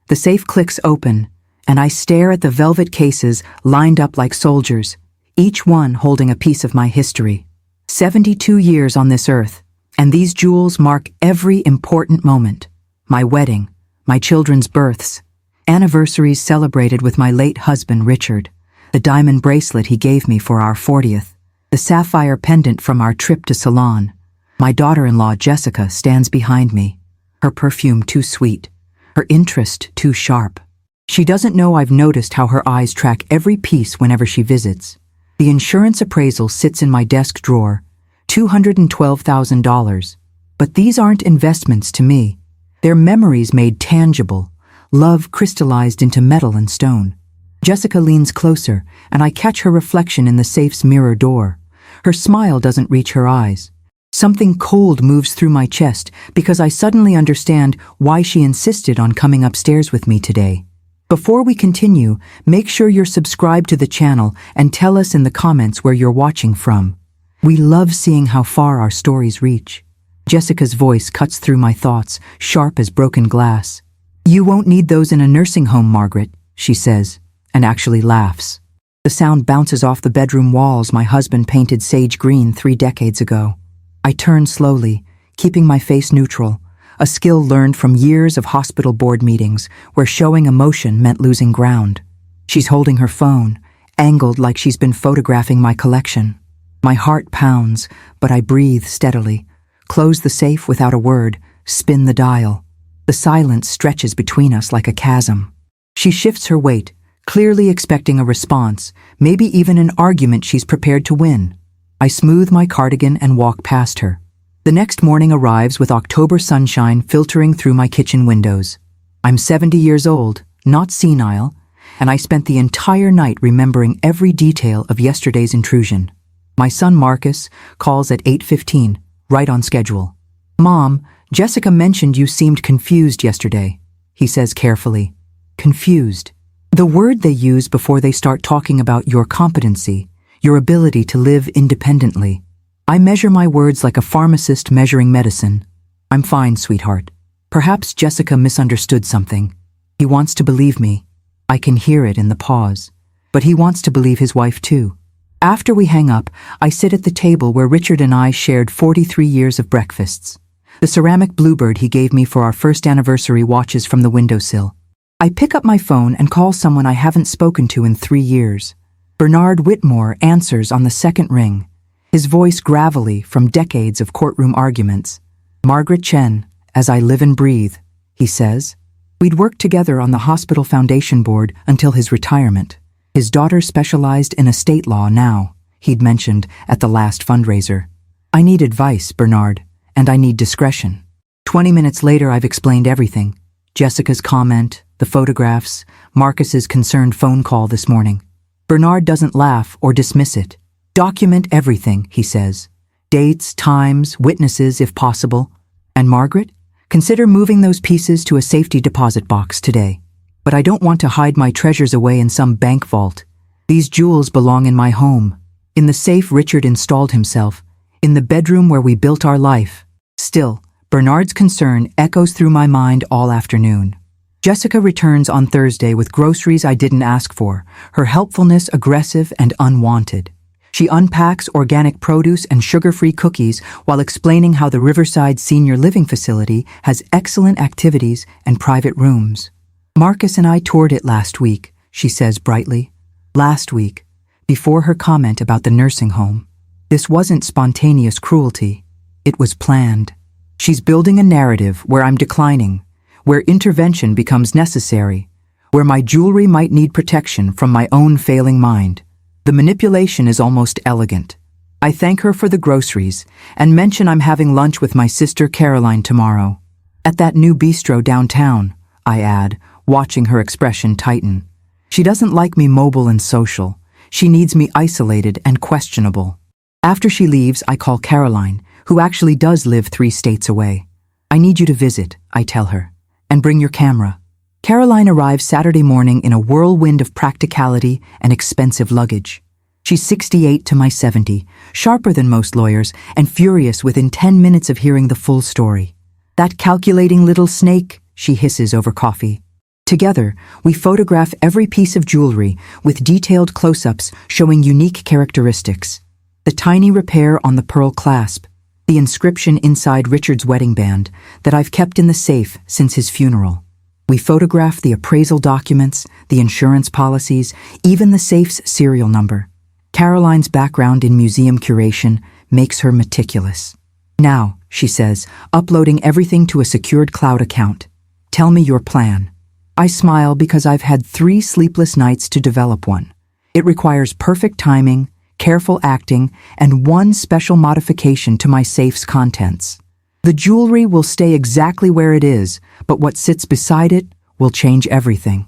The safe clicks open, and I stare at the velvet cases lined up like soldiers, each one holding a piece of my history. 72 years on this earth, and these jewels mark every important moment. My wedding, my children's births, anniversaries celebrated with my late husband Richard, the diamond bracelet he gave me for our 40th, the sapphire pendant from our trip to Ceylon. My daughter-in-law Jessica stands behind me, her perfume too sweet, her interest too sharp. She doesn't know I've noticed how her eyes track every piece whenever she visits. The insurance appraisal sits in my desk drawer, $212,000. But these aren't investments to me. They're memories made tangible, love crystallized into metal and stone. Jessica leans closer, and I catch her reflection in the safe's mirror door. Her smile doesn't reach her eyes. Something cold moves through my chest because I suddenly understand why she insisted on coming upstairs with me today. Before we continue, make sure you're subscribed to the channel and tell us in the comments where you're watching from. We love seeing how far our stories reach. Jessica's voice cuts through my thoughts, sharp as broken glass. "You won't need those in a nursing home, Margaret," she says, and actually laughs. The sound bounces off the bedroom walls my husband painted sage green 3 decades ago. I turn slowly, keeping my face neutral, a skill learned from years of hospital board meetings where showing emotion meant losing ground. She's holding her phone, angled like she's been photographing my collection. My heart pounds, but I breathe steadily, close the safe without a word, spin the dial. The silence stretches between us like a chasm. She shifts her weight, clearly expecting a response, maybe even an argument she's prepared to win. I smooth my cardigan and walk past her. The next morning arrives with October sunshine filtering through my kitchen windows. I'm 70 years old, not senile, and I spent the entire night remembering every detail of yesterday's intrusion. My son Marcus calls at 8:15, right on schedule. "Mom, Jessica mentioned you seemed confused yesterday," he says carefully. Confused. The word they use before they start talking about your competency, your ability to live independently. I measure my words like a pharmacist measuring medicine. "I'm fine, sweetheart." Perhaps Jessica misunderstood something. He wants to believe me. I can hear it in the pause. But he wants to believe his wife too. After we hang up, I sit at the table where Richard and I shared 43 years of breakfasts. The ceramic bluebird he gave me for our first anniversary watches from the windowsill. I pick up my phone and call someone I haven't spoken to in 3 years. Bernard Whitmore answers on the second ring, his voice gravelly from decades of courtroom arguments. "Margaret Chen, as I live and breathe," he says. We'd worked together on the hospital foundation board until his retirement. His daughter specialized in estate law now, he'd mentioned at the last fundraiser. "I need advice, Bernard, and I need discretion." 20 minutes later, I've explained everything. Jessica's comment, the photographs, Marcus's concerned phone call this morning. Bernard doesn't laugh or dismiss it. "Document everything," he says. "Dates, times, witnesses if possible. And Margaret, consider moving those pieces to a safety deposit box today. But I don't want to hide my treasures away in some bank vault. These jewels belong in my home, in the safe Richard installed himself, in the bedroom where we built our life." Still, Bernard's concern echoes through my mind all afternoon. Jessica returns on Thursday with groceries I didn't ask for, her helpfulness aggressive and unwanted. She unpacks organic produce and sugar-free cookies while explaining how the Riverside Senior Living Facility has excellent activities and private rooms. "Marcus and I toured it last week," she says brightly. Last week, before her comment about the nursing home. This wasn't spontaneous cruelty. It was planned. She's building a narrative where I'm declining, where intervention becomes necessary, where my jewelry might need protection from my own failing mind. The manipulation is almost elegant. I thank her for the groceries and mention I'm having lunch with my sister Caroline tomorrow. At that new bistro downtown, I add, watching her expression tighten. She doesn't like me mobile and social. She needs me isolated and questionable. After she leaves, I call Caroline, who actually does live 3 states away. "I need you to visit," I tell her, "and bring your camera." Caroline arrives Saturday morning in a whirlwind of practicality and expensive luggage. She's 68 to my 70, sharper than most lawyers, and furious within 10 minutes of hearing the full story. "That calculating little snake," she hisses over coffee. Together, we photograph every piece of jewelry with detailed close-ups showing unique characteristics. The tiny repair on the pearl clasp, the inscription inside Richard's wedding band that I've kept in the safe since his funeral. We photograph the appraisal documents, the insurance policies, even the safe's serial number. Caroline's background in museum curation makes her meticulous. "Now," she says, uploading everything to a secured cloud account. "Tell me your plan." I smile because I've had 3 sleepless nights to develop one. It requires perfect timing, careful acting, and one special modification to my safe's contents. The jewelry will stay exactly where it is, but what sits beside it will change everything.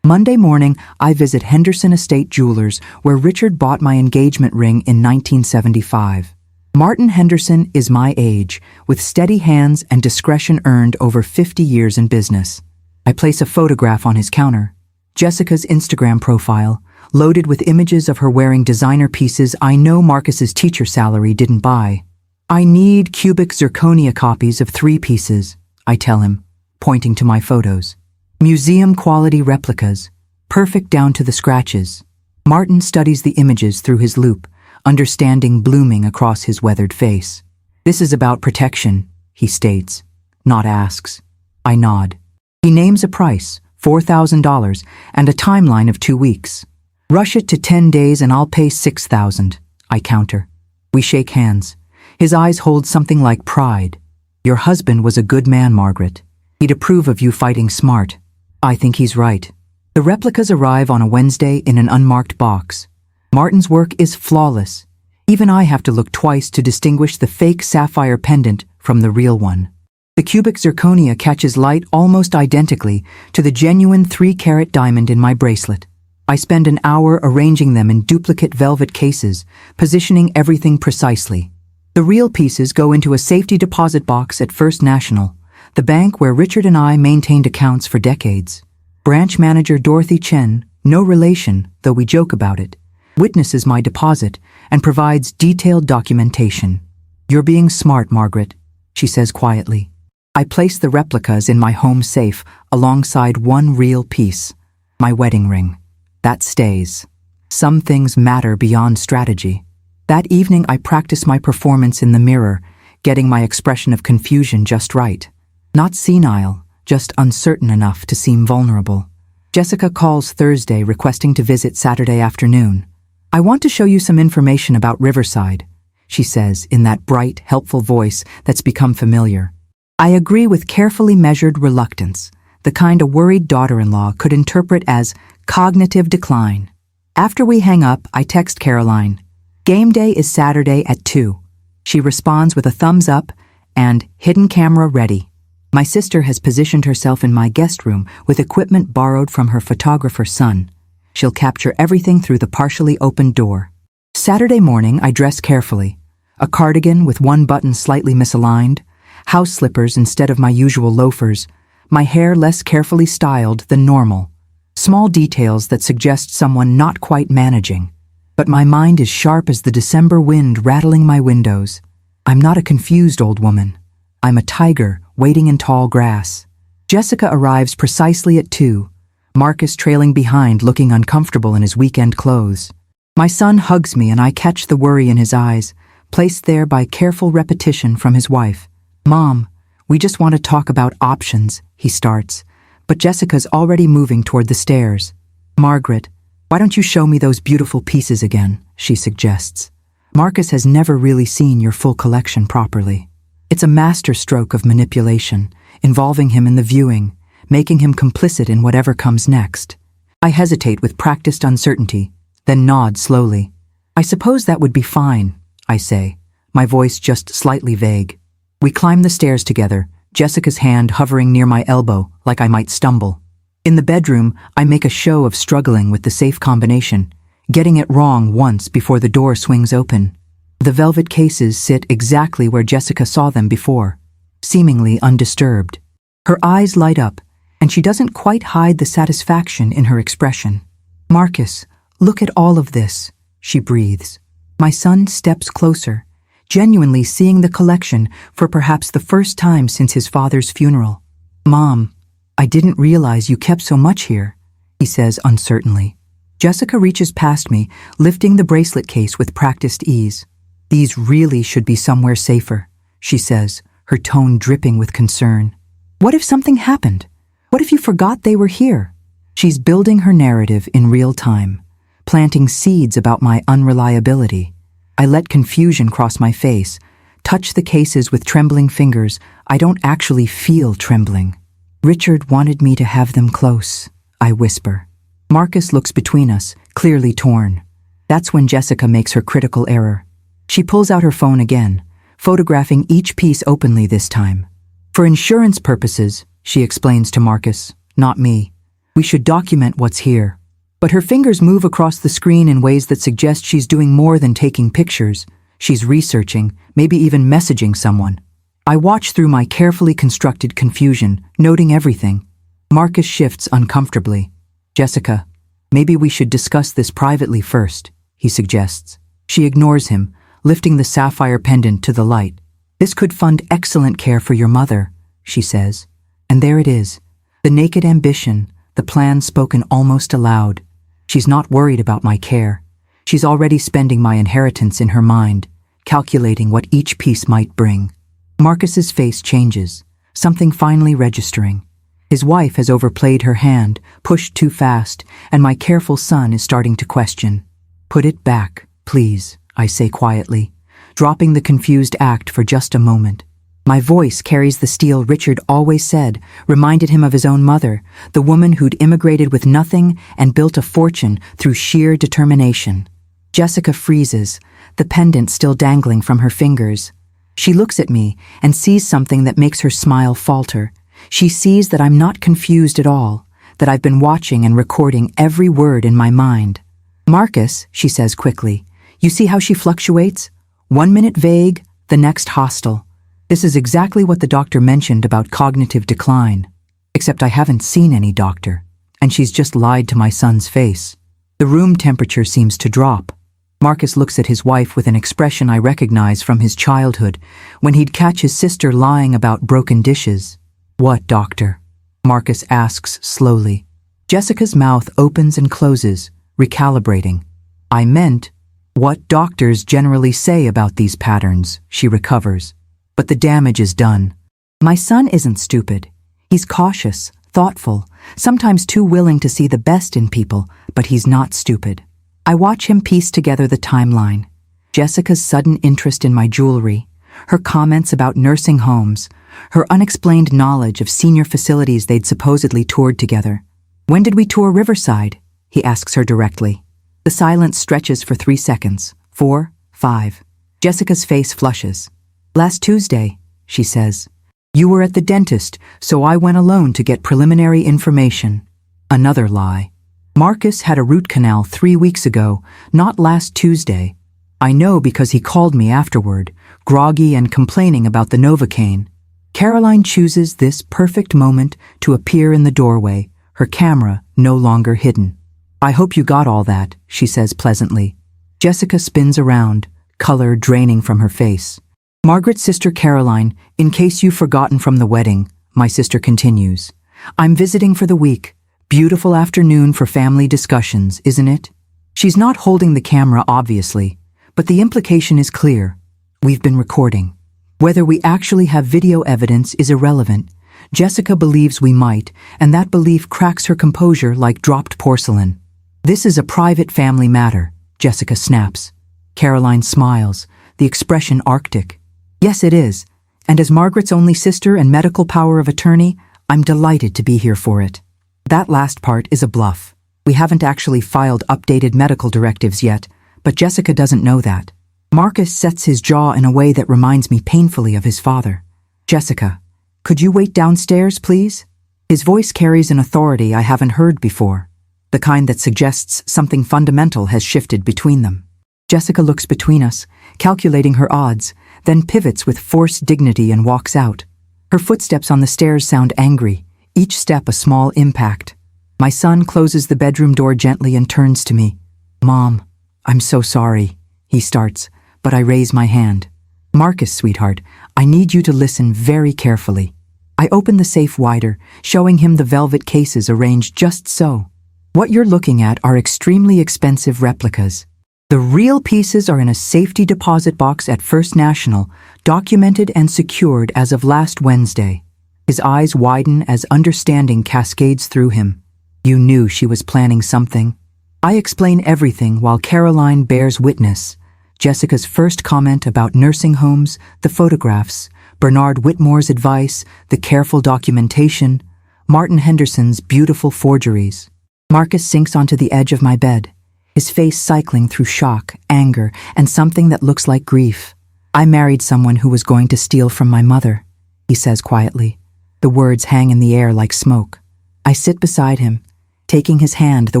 Monday morning, I visit Henderson Estate Jewelers, where Richard bought my engagement ring in 1975. Martin Henderson is my age, with steady hands and discretion earned over 50 years in business. I place a photograph on his counter. Jessica's Instagram profile, loaded with images of her wearing designer pieces I know Marcus's teacher salary didn't buy. "I need cubic zirconia copies of 3 pieces, I tell him, pointing to my photos. Museum-quality replicas, perfect down to the scratches. Martin studies the images through his loupe, understanding blooming across his weathered face. "This is about protection," he states, not asks. I nod. He names a price, $4,000, and a timeline of 2 weeks. "Rush it to 10 days and I'll pay $6,000, I counter. We shake hands. His eyes hold something like pride. "Your husband was a good man, Margaret. He'd approve of you fighting smart." I think he's right. The replicas arrive on a Wednesday in an unmarked box. Martin's work is flawless. Even I have to look twice to distinguish the fake sapphire pendant from the real one. The cubic zirconia catches light almost identically to the genuine 3-carat diamond in my bracelet. I spend an hour arranging them in duplicate velvet cases, positioning everything precisely. The real pieces go into a safety deposit box at First National, the bank where Richard and I maintained accounts for decades. Branch manager Dorothy Chen, no relation, though we joke about it, witnesses my deposit and provides detailed documentation. "You're being smart, Margaret," she says quietly. I place the replicas in my home safe alongside one real piece, my wedding ring. That stays. Some things matter beyond strategy. That evening I practice my performance in the mirror, getting my expression of confusion just right. Not senile, just uncertain enough to seem vulnerable. Jessica calls Thursday requesting to visit Saturday afternoon. "I want to show you some information about Riverside," she says in that bright, helpful voice that's become familiar. I agree with carefully measured reluctance, the kind a worried daughter-in-law could interpret as cognitive decline. After we hang up, I text Caroline. "Game day is Saturday at 2. She responds with a thumbs up and "hidden camera ready." My sister has positioned herself in my guest room with equipment borrowed from her photographer's son. She'll capture everything through the partially opened door. Saturday morning, I dress carefully. A cardigan with one button slightly misaligned, house slippers instead of my usual loafers, my hair less carefully styled than normal. Small details that suggest someone not quite managing. But my mind is sharp as the December wind rattling my windows. I'm not a confused old woman. I'm a tiger waiting in tall grass. Jessica arrives precisely at 2, Marcus trailing behind looking uncomfortable in his weekend clothes. My son hugs me and I catch the worry in his eyes, placed there by careful repetition from his wife. "Mom, we just want to talk about options," he starts, but Jessica's already moving toward the stairs. "Margaret, why don't you show me those beautiful pieces again?" she suggests. "Marcus has never really seen your full collection properly." It's a masterstroke of manipulation, involving him in the viewing, making him complicit in whatever comes next. I hesitate with practiced uncertainty, then nod slowly. "I suppose that would be fine," I say, my voice just slightly vague. We climb the stairs together, Jessica's hand hovering near my elbow like I might stumble. In the bedroom, I make a show of struggling with the safe combination, getting it wrong once before the door swings open. The velvet cases sit exactly where Jessica saw them before, seemingly undisturbed. Her eyes light up, and she doesn't quite hide the satisfaction in her expression. "Marcus, look at all of this," she breathes. My son steps closer, genuinely seeing the collection for perhaps the first time since his father's funeral. "Mom, I didn't realize you kept so much here, he says uncertainly. Jessica reaches past me, lifting the bracelet case with practiced ease. These really should be somewhere safer, she says, her tone dripping with concern. What if something happened? What if you forgot they were here? She's building her narrative in real time, planting seeds about my unreliability. I let confusion cross my face, touch the cases with trembling fingers. I don't actually feel trembling. Richard wanted me to have them close, I whisper. Marcus looks between us, clearly torn. That's when Jessica makes her critical error. She pulls out her phone again, photographing each piece openly this time. For insurance purposes, she explains to Marcus, not me. We should document what's here. But her fingers move across the screen in ways that suggest she's doing more than taking pictures. She's researching, maybe even messaging someone. I watch through my carefully constructed confusion, noting everything. Marcus shifts uncomfortably. Jessica, maybe we should discuss this privately first, he suggests. She ignores him, lifting the sapphire pendant to the light. This could fund excellent care for your mother, she says. And there it is, the naked ambition, the plan spoken almost aloud. She's not worried about my care. She's already spending my inheritance in her mind, calculating what each piece might bring. Marcus's face changes, something finally registering. His wife has overplayed her hand, pushed too fast, and my careful son is starting to question. Put it back, please, I say quietly, dropping the confused act for just a moment. My voice carries the steel Richard always said, reminded him of his own mother, the woman who'd immigrated with nothing and built a fortune through sheer determination. Jessica freezes, the pendant still dangling from her fingers. She looks at me and sees something that makes her smile falter. She sees that I'm not confused at all, that I've been watching and recording every word in my mind. Marcus, she says quickly, you see how she fluctuates? 1 minute vague, the next hostile. This is exactly what the doctor mentioned about cognitive decline. Except I haven't seen any doctor, and she's just lied to my son's face. The room temperature seems to drop. Marcus looks at his wife with an expression I recognize from his childhood, when he'd catch his sister lying about broken dishes. What, doctor? Marcus asks slowly. Jessica's mouth opens and closes, recalibrating. I meant, what doctors generally say about these patterns, she recovers. But the damage is done. My son isn't stupid. He's cautious, thoughtful, sometimes too willing to see the best in people, but he's not stupid. I watch him piece together the timeline. Jessica's sudden interest in my jewelry, her comments about nursing homes, her unexplained knowledge of senior facilities they'd supposedly toured together. When did we tour Riverside? He asks her directly. The silence stretches for 3 seconds. 4, 5. Jessica's face flushes. Last Tuesday, she says. You were at the dentist, so I went alone to get preliminary information. Another lie. Marcus had a root canal 3 weeks ago, not last Tuesday. I know because he called me afterward, groggy and complaining about the Novocaine. Caroline chooses this perfect moment to appear in the doorway, her camera no longer hidden. I hope you got all that, she says pleasantly. Jessica spins around, color draining from her face. Margaret's sister Caroline, in case you've forgotten from the wedding, my sister continues. I'm visiting for the week. Beautiful afternoon for family discussions, isn't it? She's not holding the camera, obviously, but the implication is clear. We've been recording. Whether we actually have video evidence is irrelevant. Jessica believes we might, and that belief cracks her composure like dropped porcelain. This is a private family matter, Jessica snaps. Caroline smiles, the expression arctic. Yes, it is, and as Margaret's only sister and medical power of attorney, I'm delighted to be here for it. That last part is a bluff. We haven't actually filed updated medical directives yet, but Jessica doesn't know that. Marcus sets his jaw in a way that reminds me painfully of his father. Jessica, could you wait downstairs, please? His voice carries an authority I haven't heard before, the kind that suggests something fundamental has shifted between them. Jessica looks between us, calculating her odds, then pivots with forced dignity and walks out. Her footsteps on the stairs sound angry, each step a small impact. My son closes the bedroom door gently and turns to me. Mom, I'm so sorry, he starts, but I raise my hand. Marcus, sweetheart, I need you to listen very carefully. I open the safe wider, showing him the velvet cases arranged just so. What you're looking at are extremely expensive replicas. The real pieces are in a safety deposit box at First National, documented and secured as of last Wednesday. His eyes widen as understanding cascades through him. You knew she was planning something. I explain everything while Caroline bears witness. Jessica's first comment about nursing homes, the photographs, Bernard Whitmore's advice, the careful documentation, Martin Henderson's beautiful forgeries. Marcus sinks onto the edge of my bed, his face cycling through shock, anger, and something that looks like grief. I married someone who was going to steal from my mother, he says quietly. The words hang in the air like smoke. I sit beside him, taking his hand the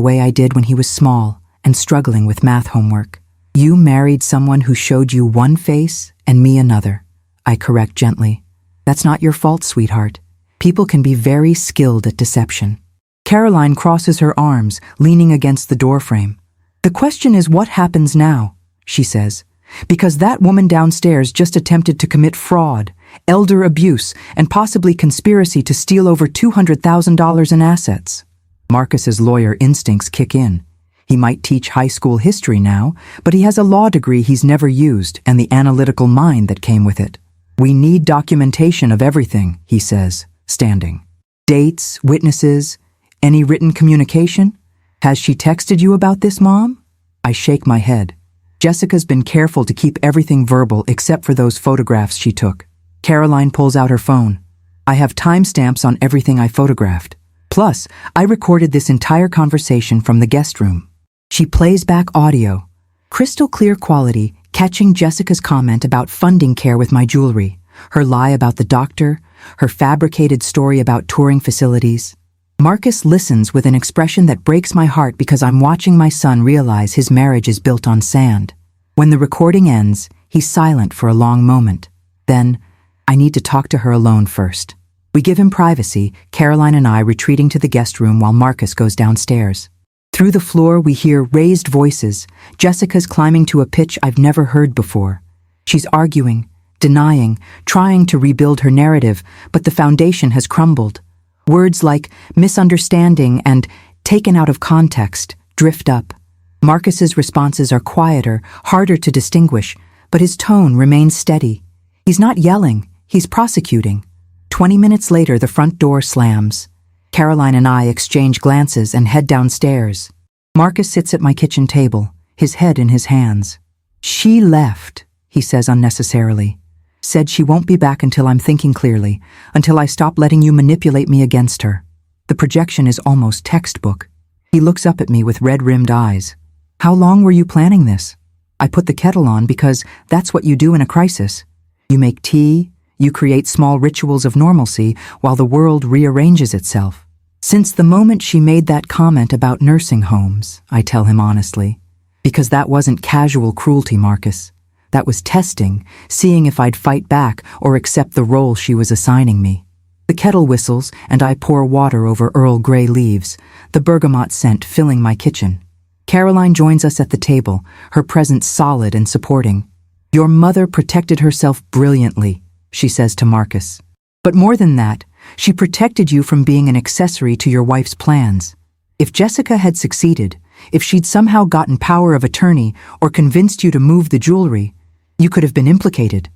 way I did when he was small and struggling with math homework. You married someone who showed you one face and me another, I correct gently. That's not your fault, sweetheart. People can be very skilled at deception. Caroline crosses her arms, leaning against the doorframe. The question is what happens now, she says, because that woman downstairs just attempted to commit fraud, elder abuse, and possibly conspiracy to steal over $200,000 in assets. Marcus's lawyer instincts kick in. He might teach high school history now, but he has a law degree he's never used and the analytical mind that came with it. We need documentation of everything, he says, standing. Dates, witnesses, any written communication? Has she texted you about this, Mom? I shake my head. Jessica's been careful to keep everything verbal except for those photographs she took. Caroline pulls out her phone. I have timestamps on everything I photographed. Plus, I recorded this entire conversation from the guest room. She plays back audio, crystal clear quality, catching Jessica's comment about funding care with my jewelry, her lie about the doctor, her fabricated story about touring facilities. Marcus listens with an expression that breaks my heart because I'm watching my son realize his marriage is built on sand. When the recording ends, he's silent for a long moment. Then, I need to talk to her alone first. We give him privacy, Caroline and I retreating to the guest room while Marcus goes downstairs. Through the floor, we hear raised voices. Jessica's climbing to a pitch I've never heard before. She's arguing, denying, trying to rebuild her narrative, but the foundation has crumbled. Words like misunderstanding and taken out of context drift up. Marcus's responses are quieter, harder to distinguish, but his tone remains steady. He's not yelling, he's prosecuting. 20 minutes later, the front door slams. Caroline and I exchange glances and head downstairs. Marcus sits at my kitchen table, his head in his hands. She left, he says unnecessarily. Said she won't be back until I'm thinking clearly, until I stop letting you manipulate me against her. The projection is almost textbook. He looks up at me with red-rimmed eyes. How long were you planning this? I put the kettle on because that's what you do in a crisis. You make tea, you create small rituals of normalcy while the world rearranges itself. Since the moment she made that comment about nursing homes, I tell him honestly. Because that wasn't casual cruelty, Marcus. That was testing, seeing if I'd fight back or accept the role she was assigning me. The kettle whistles and I pour water over Earl Grey leaves, the bergamot scent filling my kitchen. Caroline joins us at the table, her presence solid and supporting. Your mother protected herself brilliantly, she says to Marcus. But more than that, she protected you from being an accessory to your wife's plans. If Jessica had succeeded, if she'd somehow gotten power of attorney or convinced you to move the jewelry, you could have been implicated.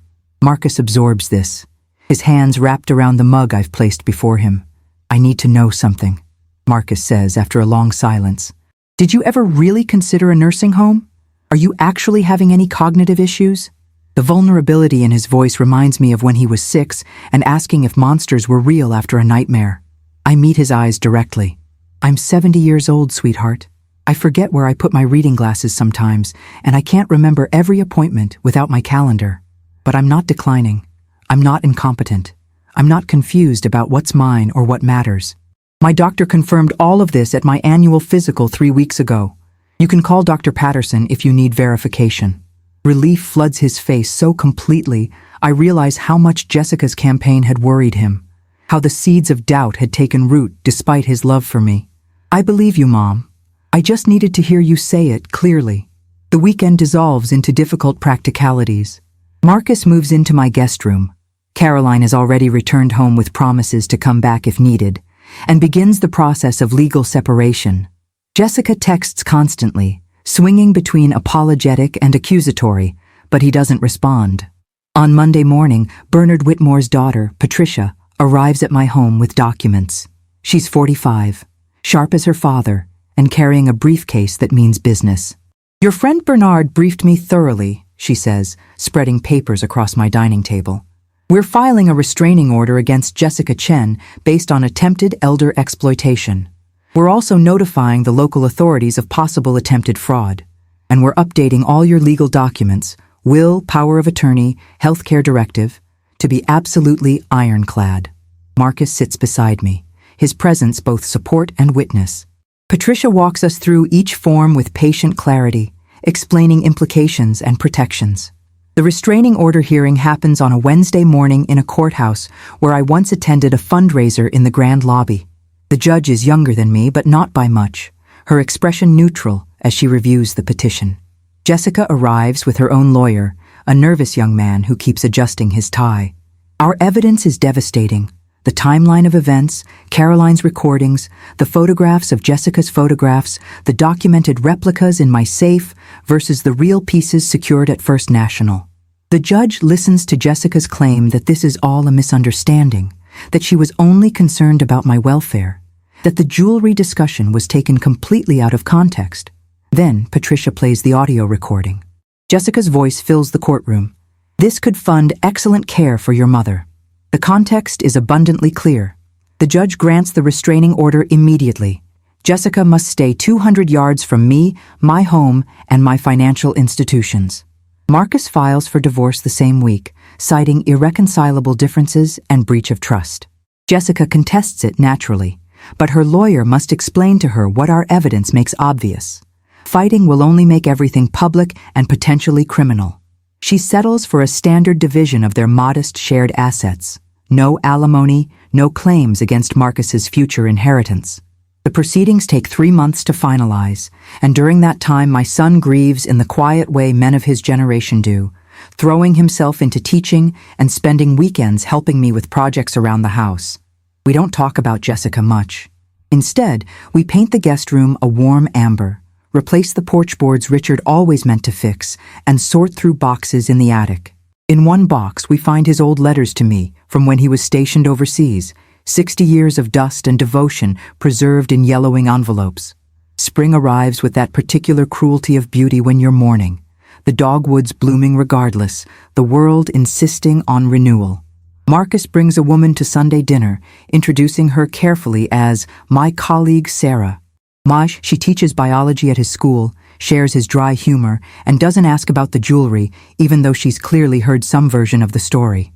Marcus absorbs this, his hands wrapped around the mug I've placed before him. I need to know something, Marcus says after a long silence. Did you ever really consider a nursing home? Are you actually having any cognitive issues? The vulnerability in his voice reminds me of when he was 6 and asking if monsters were real after a nightmare. I meet his eyes directly. I'm 70 years old, sweetheart. I forget where I put my reading glasses sometimes, and I can't remember every appointment without my calendar. But I'm not declining. I'm not incompetent. I'm not confused about what's mine or what matters. My doctor confirmed all of this at my annual physical 3 weeks ago. You can call Dr. Patterson if you need verification. Relief floods his face so completely, I realize how much Jessica's campaign had worried him, how the seeds of doubt had taken root despite his love for me. I believe you, Mom. I just needed to hear you say it clearly. The weekend dissolves into difficult practicalities. Marcus moves into my guest room. Caroline has already returned home with promises to come back if needed, and begins the process of legal separation. Jessica texts constantly, swinging between apologetic and accusatory, but he doesn't respond. On Monday morning, Bernard Whitmore's daughter, Patricia, arrives at my home with documents. She's 45, sharp as her father, and carrying a briefcase that means business. "Your friend Bernard briefed me thoroughly," she says, spreading papers across my dining table. "We're filing a restraining order against Jessica Chen based on attempted elder exploitation. We're also notifying the local authorities of possible attempted fraud. And we're updating all your legal documents, will, power of attorney, healthcare directive, to be absolutely ironclad." Marcus sits beside me, his presence both support and witness. Patricia walks us through each form with patient clarity, explaining implications and protections. The restraining order hearing happens on a Wednesday morning in a courthouse where I once attended a fundraiser in the grand lobby. The judge is younger than me, but not by much, her expression neutral as she reviews the petition. Jessica arrives with her own lawyer, a nervous young man who keeps adjusting his tie. Our evidence is devastating. The timeline of events, Caroline's recordings, the photographs of Jessica's photographs, the documented replicas in my safe versus the real pieces secured at First National. The judge listens to Jessica's claim that this is all a misunderstanding, that she was only concerned about my welfare, that the jewelry discussion was taken completely out of context. Then Patricia plays the audio recording. Jessica's voice fills the courtroom. "This could fund excellent care for your mother." The context is abundantly clear. The judge grants the restraining order immediately. Jessica must stay 200 yards from me, my home, and my financial institutions. Marcus files for divorce the same week, citing irreconcilable differences and breach of trust. Jessica contests it naturally, but her lawyer must explain to her what our evidence makes obvious. Fighting will only make everything public and potentially criminal. She settles for a standard division of their modest shared assets. No alimony, no claims against Marcus's future inheritance. The proceedings take 3 months to finalize, and during that time my son grieves in the quiet way men of his generation do, throwing himself into teaching and spending weekends helping me with projects around the house. We don't talk about Jessica much. Instead, we paint the guest room a warm amber, replace the porch boards Richard always meant to fix, and sort through boxes in the attic. In one box, we find his old letters to me from when he was stationed overseas, 60 years of dust and devotion preserved in yellowing envelopes. Spring arrives with that particular cruelty of beauty when you're mourning, the dogwoods blooming regardless, the world insisting on renewal. Marcus brings a woman to Sunday dinner, introducing her carefully as my colleague Sarah. She teaches biology at his school, shares his dry humor, and doesn't ask about the jewelry, even though she's clearly heard some version of the story.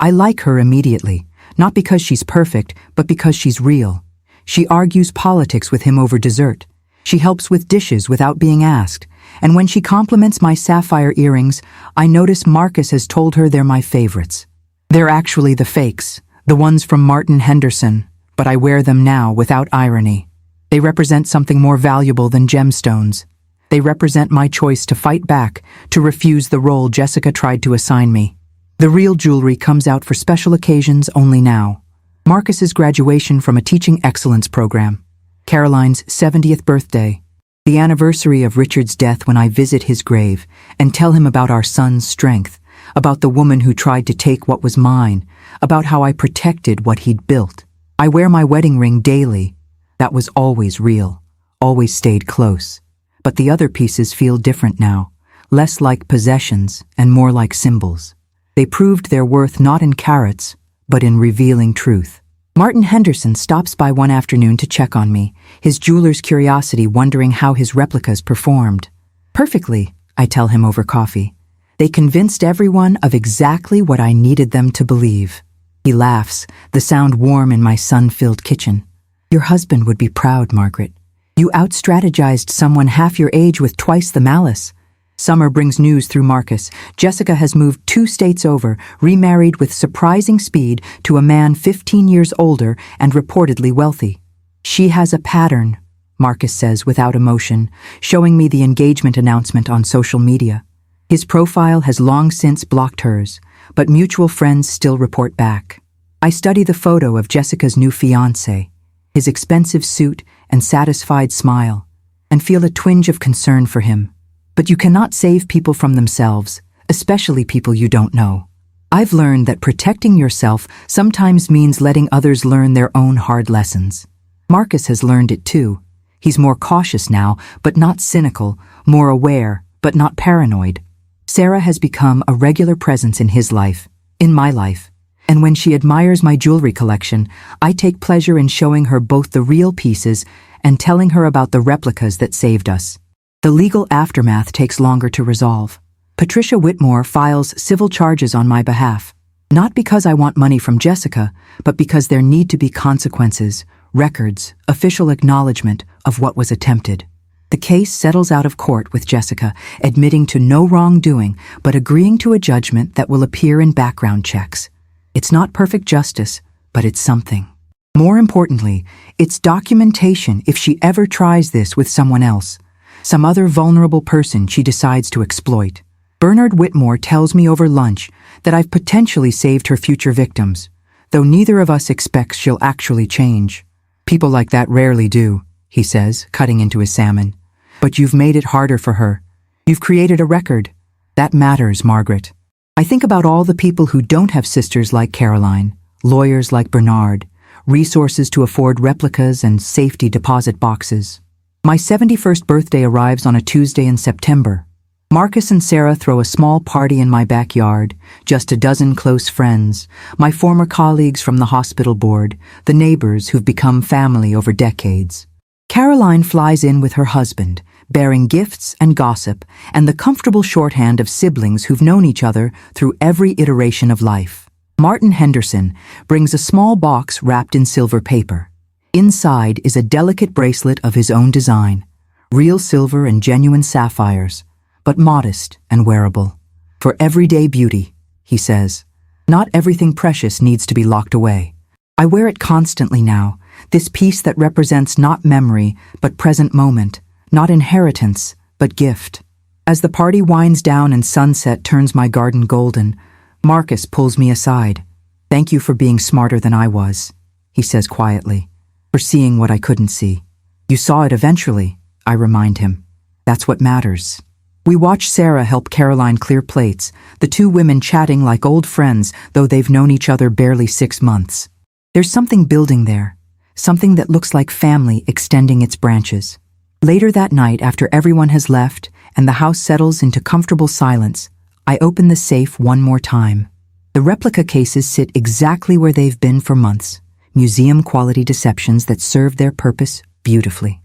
I like her immediately, not because she's perfect, but because she's real. She argues politics with him over dessert. She helps with dishes without being asked, and when she compliments my sapphire earrings, I notice Marcus has told her they're my favorites. They're actually the fakes, the ones from Martin Henderson, but I wear them now without irony. They represent something more valuable than gemstones. They represent my choice to fight back, to refuse the role Jessica tried to assign me. The real jewelry comes out for special occasions only now. Marcus's graduation from a teaching excellence program. Caroline's 70th birthday. The anniversary of Richard's death when I visit his grave and tell him about our son's strength, about the woman who tried to take what was mine, about how I protected what he'd built. I wear my wedding ring daily. That was always real, always stayed close. But the other pieces feel different now, less like possessions and more like symbols. They proved their worth not in carats, but in revealing truth. Martin Henderson stops by one afternoon to check on me, his jeweler's curiosity wondering how his replicas performed. "Perfectly," I tell him over coffee. "They convinced everyone of exactly what I needed them to believe." He laughs, the sound warm in my sun-filled kitchen. "Your husband would be proud, Margaret. You out-strategized someone half your age with twice the malice." Summer brings news through Marcus. Jessica has moved 2 states over, remarried with surprising speed to a man 15 years older and reportedly wealthy. "She has a pattern," Marcus says without emotion, showing me the engagement announcement on social media. His profile has long since blocked hers, but mutual friends still report back. I study the photo of Jessica's new fiancé, his expensive suit and satisfied smile, and feel a twinge of concern for him. But you cannot save people from themselves, especially people you don't know. I've learned that protecting yourself sometimes means letting others learn their own hard lessons. Marcus has learned it too. He's more cautious now, but not cynical, more aware, but not paranoid. Sarah has become a regular presence in his life, in my life, and when she admires my jewelry collection, I take pleasure in showing her both the real pieces and telling her about the replicas that saved us. The legal aftermath takes longer to resolve. Patricia Whitmore files civil charges on my behalf, not because I want money from Jessica, but because there need to be consequences, records, official acknowledgement of what was attempted. The case settles out of court with Jessica admitting to no wrongdoing but agreeing to a judgment that will appear in background checks. It's not perfect justice, but it's something. More importantly, it's documentation if she ever tries this with someone else, some other vulnerable person she decides to exploit. Bernard Whitmore tells me over lunch that I've potentially saved her future victims, though neither of us expects she'll actually change. People like that rarely do, he says, cutting into his salmon. But you've made it harder for her. You've created a record. That matters, Margaret. I think about all the people who don't have sisters like Caroline, lawyers like Bernard, resources to afford replicas and safety deposit boxes. My 71st birthday arrives on a Tuesday in September. Marcus and Sarah throw a small party in my backyard, just a dozen close friends, my former colleagues from the hospital board, the neighbors who've become family over decades. Caroline flies in with her husband, bearing gifts and gossip and the comfortable shorthand of siblings who've known each other through every iteration of life. Martin Henderson brings a small box wrapped in silver paper. Inside is a delicate bracelet of his own design, real silver and genuine sapphires, but modest and wearable. For everyday beauty, he says. Not everything precious needs to be locked away. I wear it constantly now, this piece that represents not memory, but present moment, not inheritance, but gift. As the party winds down and sunset turns my garden golden, Marcus pulls me aside. Thank you for being smarter than I was, he says quietly, for seeing what I couldn't see. You saw it eventually, I remind him. That's what matters. We watch Sarah help Caroline clear plates, the two women chatting like old friends, though they've known each other barely 6 months. There's something building there, something that looks like family extending its branches. Later that night, after everyone has left and the house settles into comfortable silence, I open the safe one more time. The replica cases sit exactly where they've been for months, museum-quality deceptions that serve their purpose beautifully.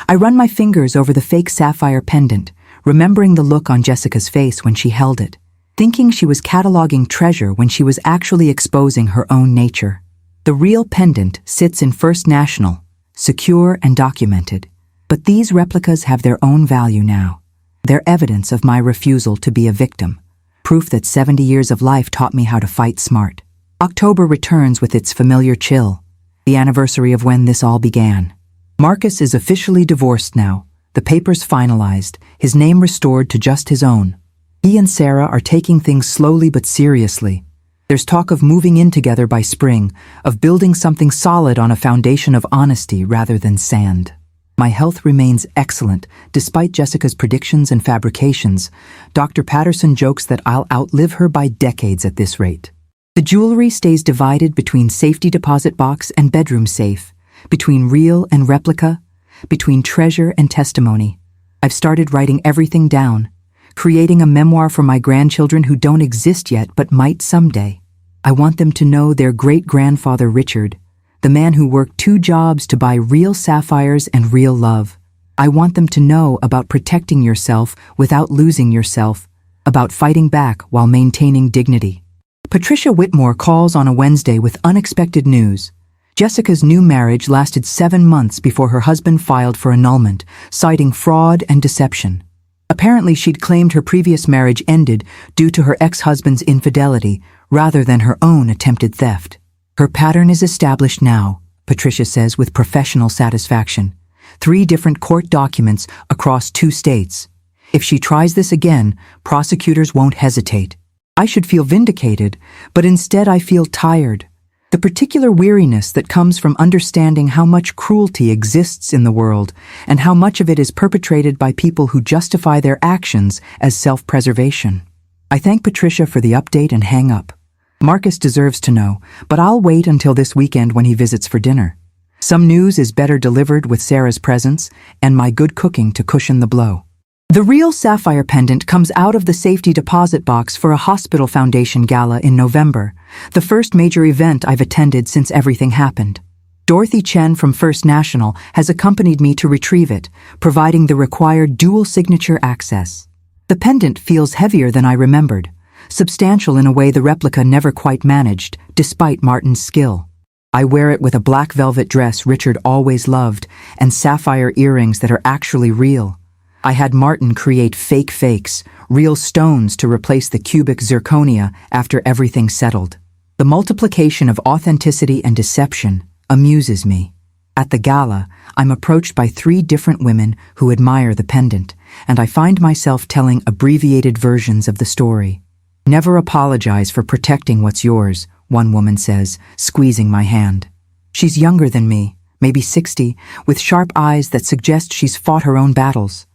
I run my fingers over the fake sapphire pendant, remembering the look on Jessica's face when she held it, thinking she was cataloging treasure when she was actually exposing her own nature. The real pendant sits in First National, secure and documented, but these replicas have their own value now. They're evidence of my refusal to be a victim, proof that 70 years of life taught me how to fight smart. October returns with its familiar chill, the anniversary of when this all began. Marcus is officially divorced now, the papers finalized, his name restored to just his own. He and Sarah are taking things slowly but seriously. There's talk of moving in together by spring, of building something solid on a foundation of honesty rather than sand. My health remains excellent, despite Jessica's predictions and fabrications. Dr. Patterson jokes that I'll outlive her by decades at this rate. The jewelry stays divided between safety deposit box and bedroom safe, between real and replica, between treasure and testimony. I've started writing everything down, creating a memoir for my grandchildren who don't exist yet but might someday. I want them to know their great-grandfather Richard, the man who worked 2 jobs to buy real sapphires and real love. I want them to know about protecting yourself without losing yourself, about fighting back while maintaining dignity. Patricia Whitmore calls on a Wednesday with unexpected news. Jessica's new marriage lasted 7 months before her husband filed for annulment, citing fraud and deception. Apparently, she'd claimed her previous marriage ended due to her ex-husband's infidelity rather than her own attempted theft. Her pattern is established now, Patricia says with professional satisfaction. 3 different court documents across 2 states. If she tries this again, prosecutors won't hesitate. I should feel vindicated, but instead I feel tired. The particular weariness that comes from understanding how much cruelty exists in the world and how much of it is perpetrated by people who justify their actions as self-preservation. I thank Patricia for the update and hang up. Marcus deserves to know, but I'll wait until this weekend when he visits for dinner. Some news is better delivered with Sarah's presence and my good cooking to cushion the blow. The real sapphire pendant comes out of the safety deposit box for a hospital foundation gala in November, the first major event I've attended since everything happened. Dorothy Chen from First National has accompanied me to retrieve it, providing the required dual signature access. The pendant feels heavier than I remembered, substantial in a way the replica never quite managed, despite Martin's skill. I wear it with a black velvet dress Richard always loved and sapphire earrings that are actually real. I had Martin create fake fakes, real stones to replace the cubic zirconia after everything settled. The multiplication of authenticity and deception amuses me. At the gala, I'm approached by 3 different women who admire the pendant, and I find myself telling abbreviated versions of the story. "Never apologize for protecting what's yours," one woman says, squeezing my hand. She's younger than me, maybe 60, with sharp eyes that suggest she's fought her own battles.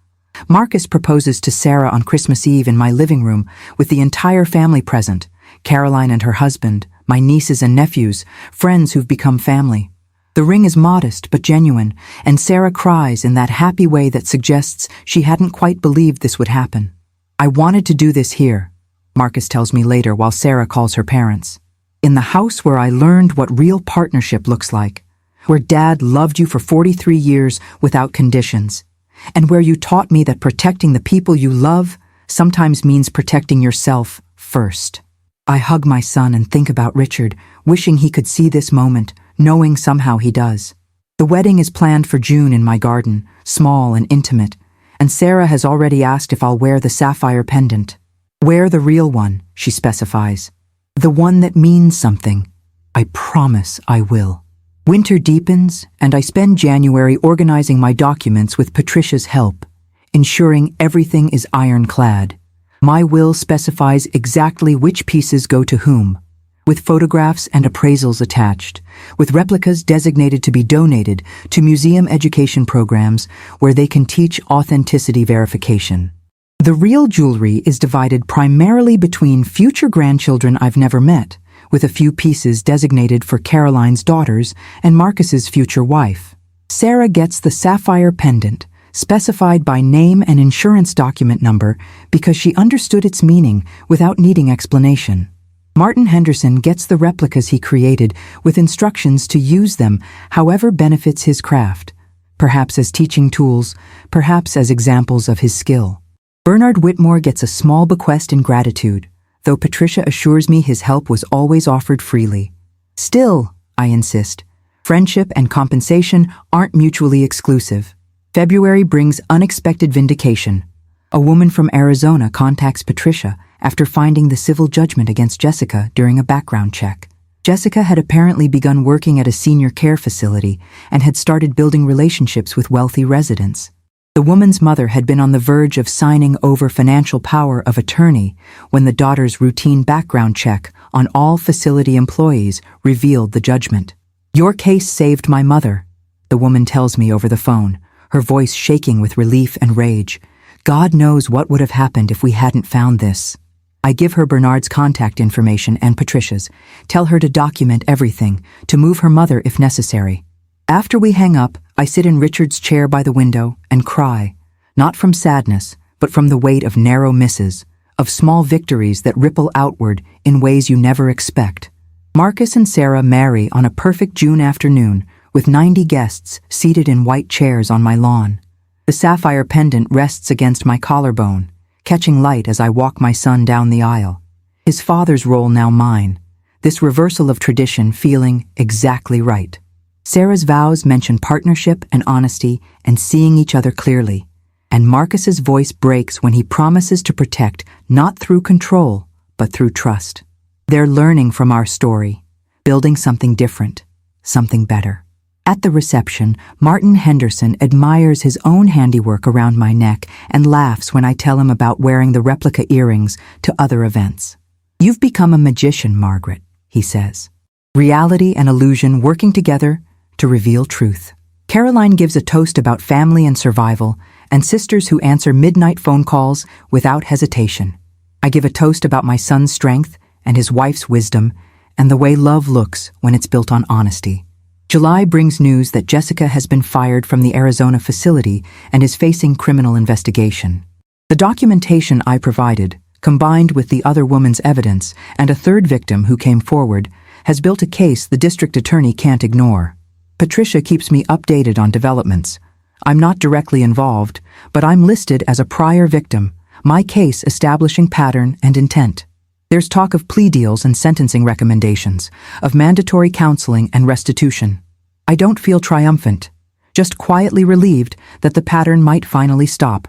Marcus proposes to Sarah on Christmas Eve in my living room with the entire family present, Caroline and her husband, my nieces and nephews, friends who've become family. The ring is modest but genuine, and Sarah cries in that happy way that suggests she hadn't quite believed this would happen. "I wanted to do this here," Marcus tells me later while Sarah calls her parents. "In the house where I learned what real partnership looks like, where Dad loved you for 43 years without conditions, and where you taught me that protecting the people you love sometimes means protecting yourself first." I hug my son and think about Richard, wishing he could see this moment, knowing somehow he does. The wedding is planned for June in my garden, small and intimate, and Sarah has already asked if I'll wear the sapphire pendant. "Wear the real one," she specifies. "The one that means something. I promise I will." Winter deepens, and I spend January organizing my documents with Patricia's help, ensuring everything is ironclad. My will specifies exactly which pieces go to whom, with photographs and appraisals attached, with replicas designated to be donated to museum education programs where they can teach authenticity verification. The real jewelry is divided primarily between future grandchildren I've never met, with a few pieces designated for Caroline's daughters and Marcus's future wife. Sarah gets the sapphire pendant, specified by name and insurance document number because she understood its meaning without needing explanation. Martin Henderson gets the replicas he created with instructions to use them however benefits his craft, perhaps as teaching tools, perhaps as examples of his skill. Bernard Whitmore gets a small bequest in gratitude, though Patricia assures me his help was always offered freely. Still, I insist, friendship and compensation aren't mutually exclusive. February brings unexpected vindication. A woman from Arizona contacts Patricia after finding the civil judgment against Jessica during a background check. Jessica had apparently begun working at a senior care facility and had started building relationships with wealthy residents. The woman's mother had been on the verge of signing over financial power of attorney when the daughter's routine background check on all facility employees revealed the judgment. "Your case saved my mother," the woman tells me over the phone, her voice shaking with relief and rage. "God knows what would have happened if we hadn't found this." I give her Bernard's contact information and Patricia's, tell her to document everything, to move her mother if necessary. After we hang up, I sit in Richard's chair by the window and cry, not from sadness, but from the weight of narrow misses, of small victories that ripple outward in ways you never expect. Marcus and Sarah marry on a perfect June afternoon, with 90 guests seated in white chairs on my lawn. The sapphire pendant rests against my collarbone, catching light as I walk my son down the aisle. His father's role now mine, this reversal of tradition feeling exactly right. Sarah's vows mention partnership and honesty and seeing each other clearly, and Marcus's voice breaks when he promises to protect not through control, but through trust. They're learning from our story, building something different, something better. At the reception, Martin Henderson admires his own handiwork around my neck and laughs when I tell him about wearing the replica earrings to other events. "You've become a magician, Margaret," he says. "Reality and illusion working together to reveal truth." Caroline gives a toast about family and survival, and sisters who answer midnight phone calls without hesitation. I give a toast about my son's strength and his wife's wisdom, and the way love looks when it's built on honesty. July brings news that Jessica has been fired from the Arizona facility and is facing criminal investigation. The documentation I provided, combined with the other woman's evidence and a third victim who came forward, has built a case the district attorney can't ignore. Patricia keeps me updated on developments. I'm not directly involved, but I'm listed as a prior victim, my case establishing pattern and intent. There's talk of plea deals and sentencing recommendations, of mandatory counseling and restitution. I don't feel triumphant, just quietly relieved that the pattern might finally stop.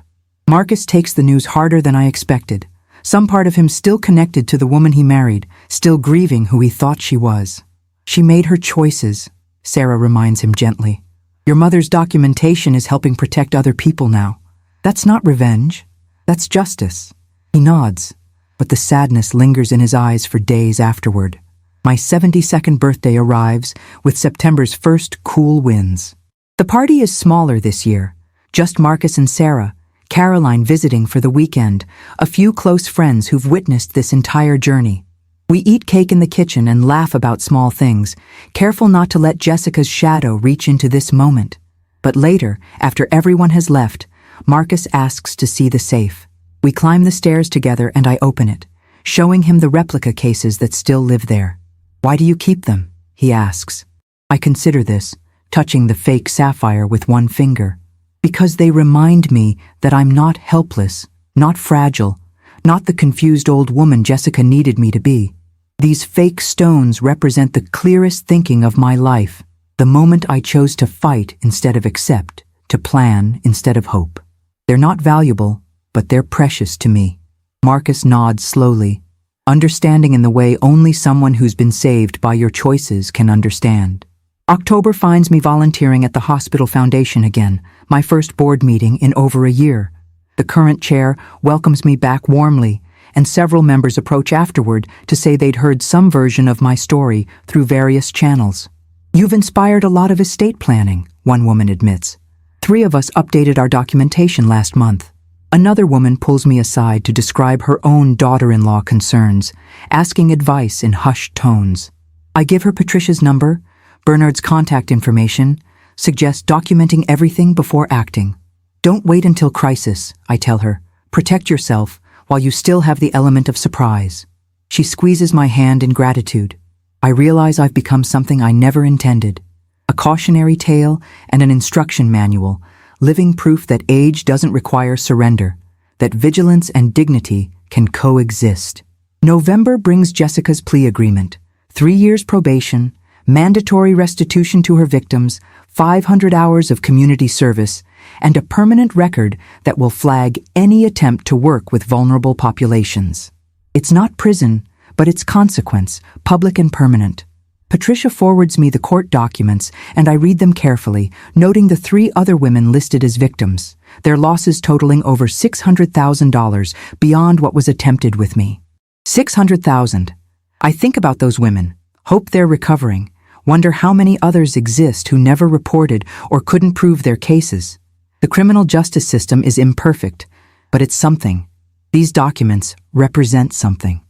Marcus takes the news harder than I expected, some part of him still connected to the woman he married, still grieving who he thought she was. "She made her choices," Sarah reminds him gently. "Your mother's documentation is helping protect other people now. That's not revenge. That's justice." He nods, but the sadness lingers in his eyes for days afterward. My 72nd birthday arrives with September's first cool winds. The party is smaller this year, just Marcus and Sarah, Caroline visiting for the weekend, a few close friends who've witnessed this entire journey. We eat cake in the kitchen and laugh about small things, careful not to let Jessica's shadow reach into this moment. But later, after everyone has left, Marcus asks to see the safe. We climb the stairs together and I open it, showing him the replica cases that still live there. "Why do you keep them?" he asks. I consider this, touching the fake sapphire with one finger. "Because they remind me that I'm not helpless, not fragile, not the confused old woman Jessica needed me to be. These fake stones represent the clearest thinking of my life, the moment I chose to fight instead of accept, to plan instead of hope. They're not valuable, but they're precious to me." Marcus nods slowly, understanding in the way only someone who's been saved by your choices can understand. October finds me volunteering at the Hospital Foundation again, my first board meeting in over a year. The current chair welcomes me back warmly, and several members approach afterward to say they'd heard some version of my story through various channels. "You've inspired a lot of estate planning," one woman admits. "3 of us updated our documentation last month." Another woman pulls me aside to describe her own daughter-in-law concerns, asking advice in hushed tones. I give her Patricia's number, Bernard's contact information, suggest documenting everything before acting. "Don't wait until crisis," I tell her. "Protect yourself while you still have the element of surprise." She squeezes my hand in gratitude. I realize I've become something I never intended. A cautionary tale and an instruction manual, living proof that age doesn't require surrender, that vigilance and dignity can coexist. November brings Jessica's plea agreement, 3 years probation, mandatory restitution to her victims, 500 hours of community service, and a permanent record that will flag any attempt to work with vulnerable populations. It's not prison, but it's consequence, public and permanent. Patricia forwards me the court documents, and I read them carefully, noting the 3 other women listed as victims, their losses totaling over $600,000 beyond what was attempted with me. $600,000. I think about those women, hope they're recovering, wonder how many others exist who never reported or couldn't prove their cases. The criminal justice system is imperfect, but it's something. These documents represent something.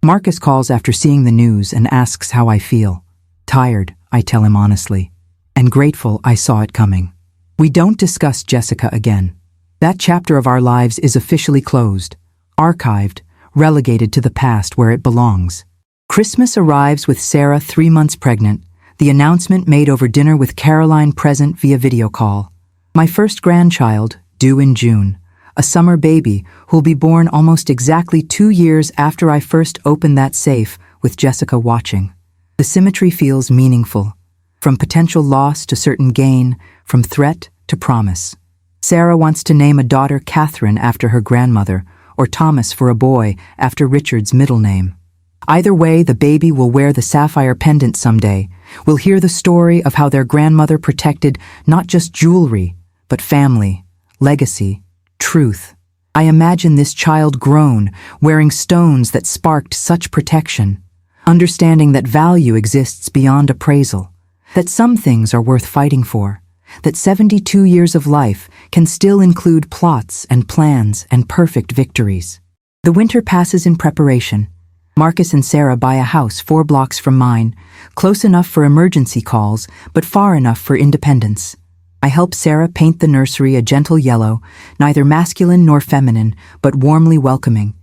Marcus calls after seeing the news and asks how I feel. Tired, I tell him honestly, and grateful I saw it coming. We don't discuss Jessica again. That chapter of our lives is officially closed, archived, relegated to the past where it belongs. Christmas arrives with Sarah 3 months pregnant, the announcement made over dinner with Caroline present via video call. My first grandchild, due in June, a summer baby who'll be born almost exactly 2 years after I first opened that safe with Jessica watching. The symmetry feels meaningful, from potential loss to certain gain, from threat to promise. Sarah wants to name a daughter Catherine after her grandmother, or Thomas for a boy after Richard's middle name. Either way, the baby will wear the sapphire pendant someday, will hear the story of how their grandmother protected not just jewelry, but family, legacy, truth. I imagine this child grown, wearing stones that sparked such protection, understanding that value exists beyond appraisal, that some things are worth fighting for, that 72 years of life can still include plots and plans and perfect victories. The winter passes in preparation. Marcus and Sarah buy a house 4 blocks from mine, close enough for emergency calls, but far enough for independence. I help Sarah paint the nursery a gentle yellow, neither masculine nor feminine, but warmly welcoming.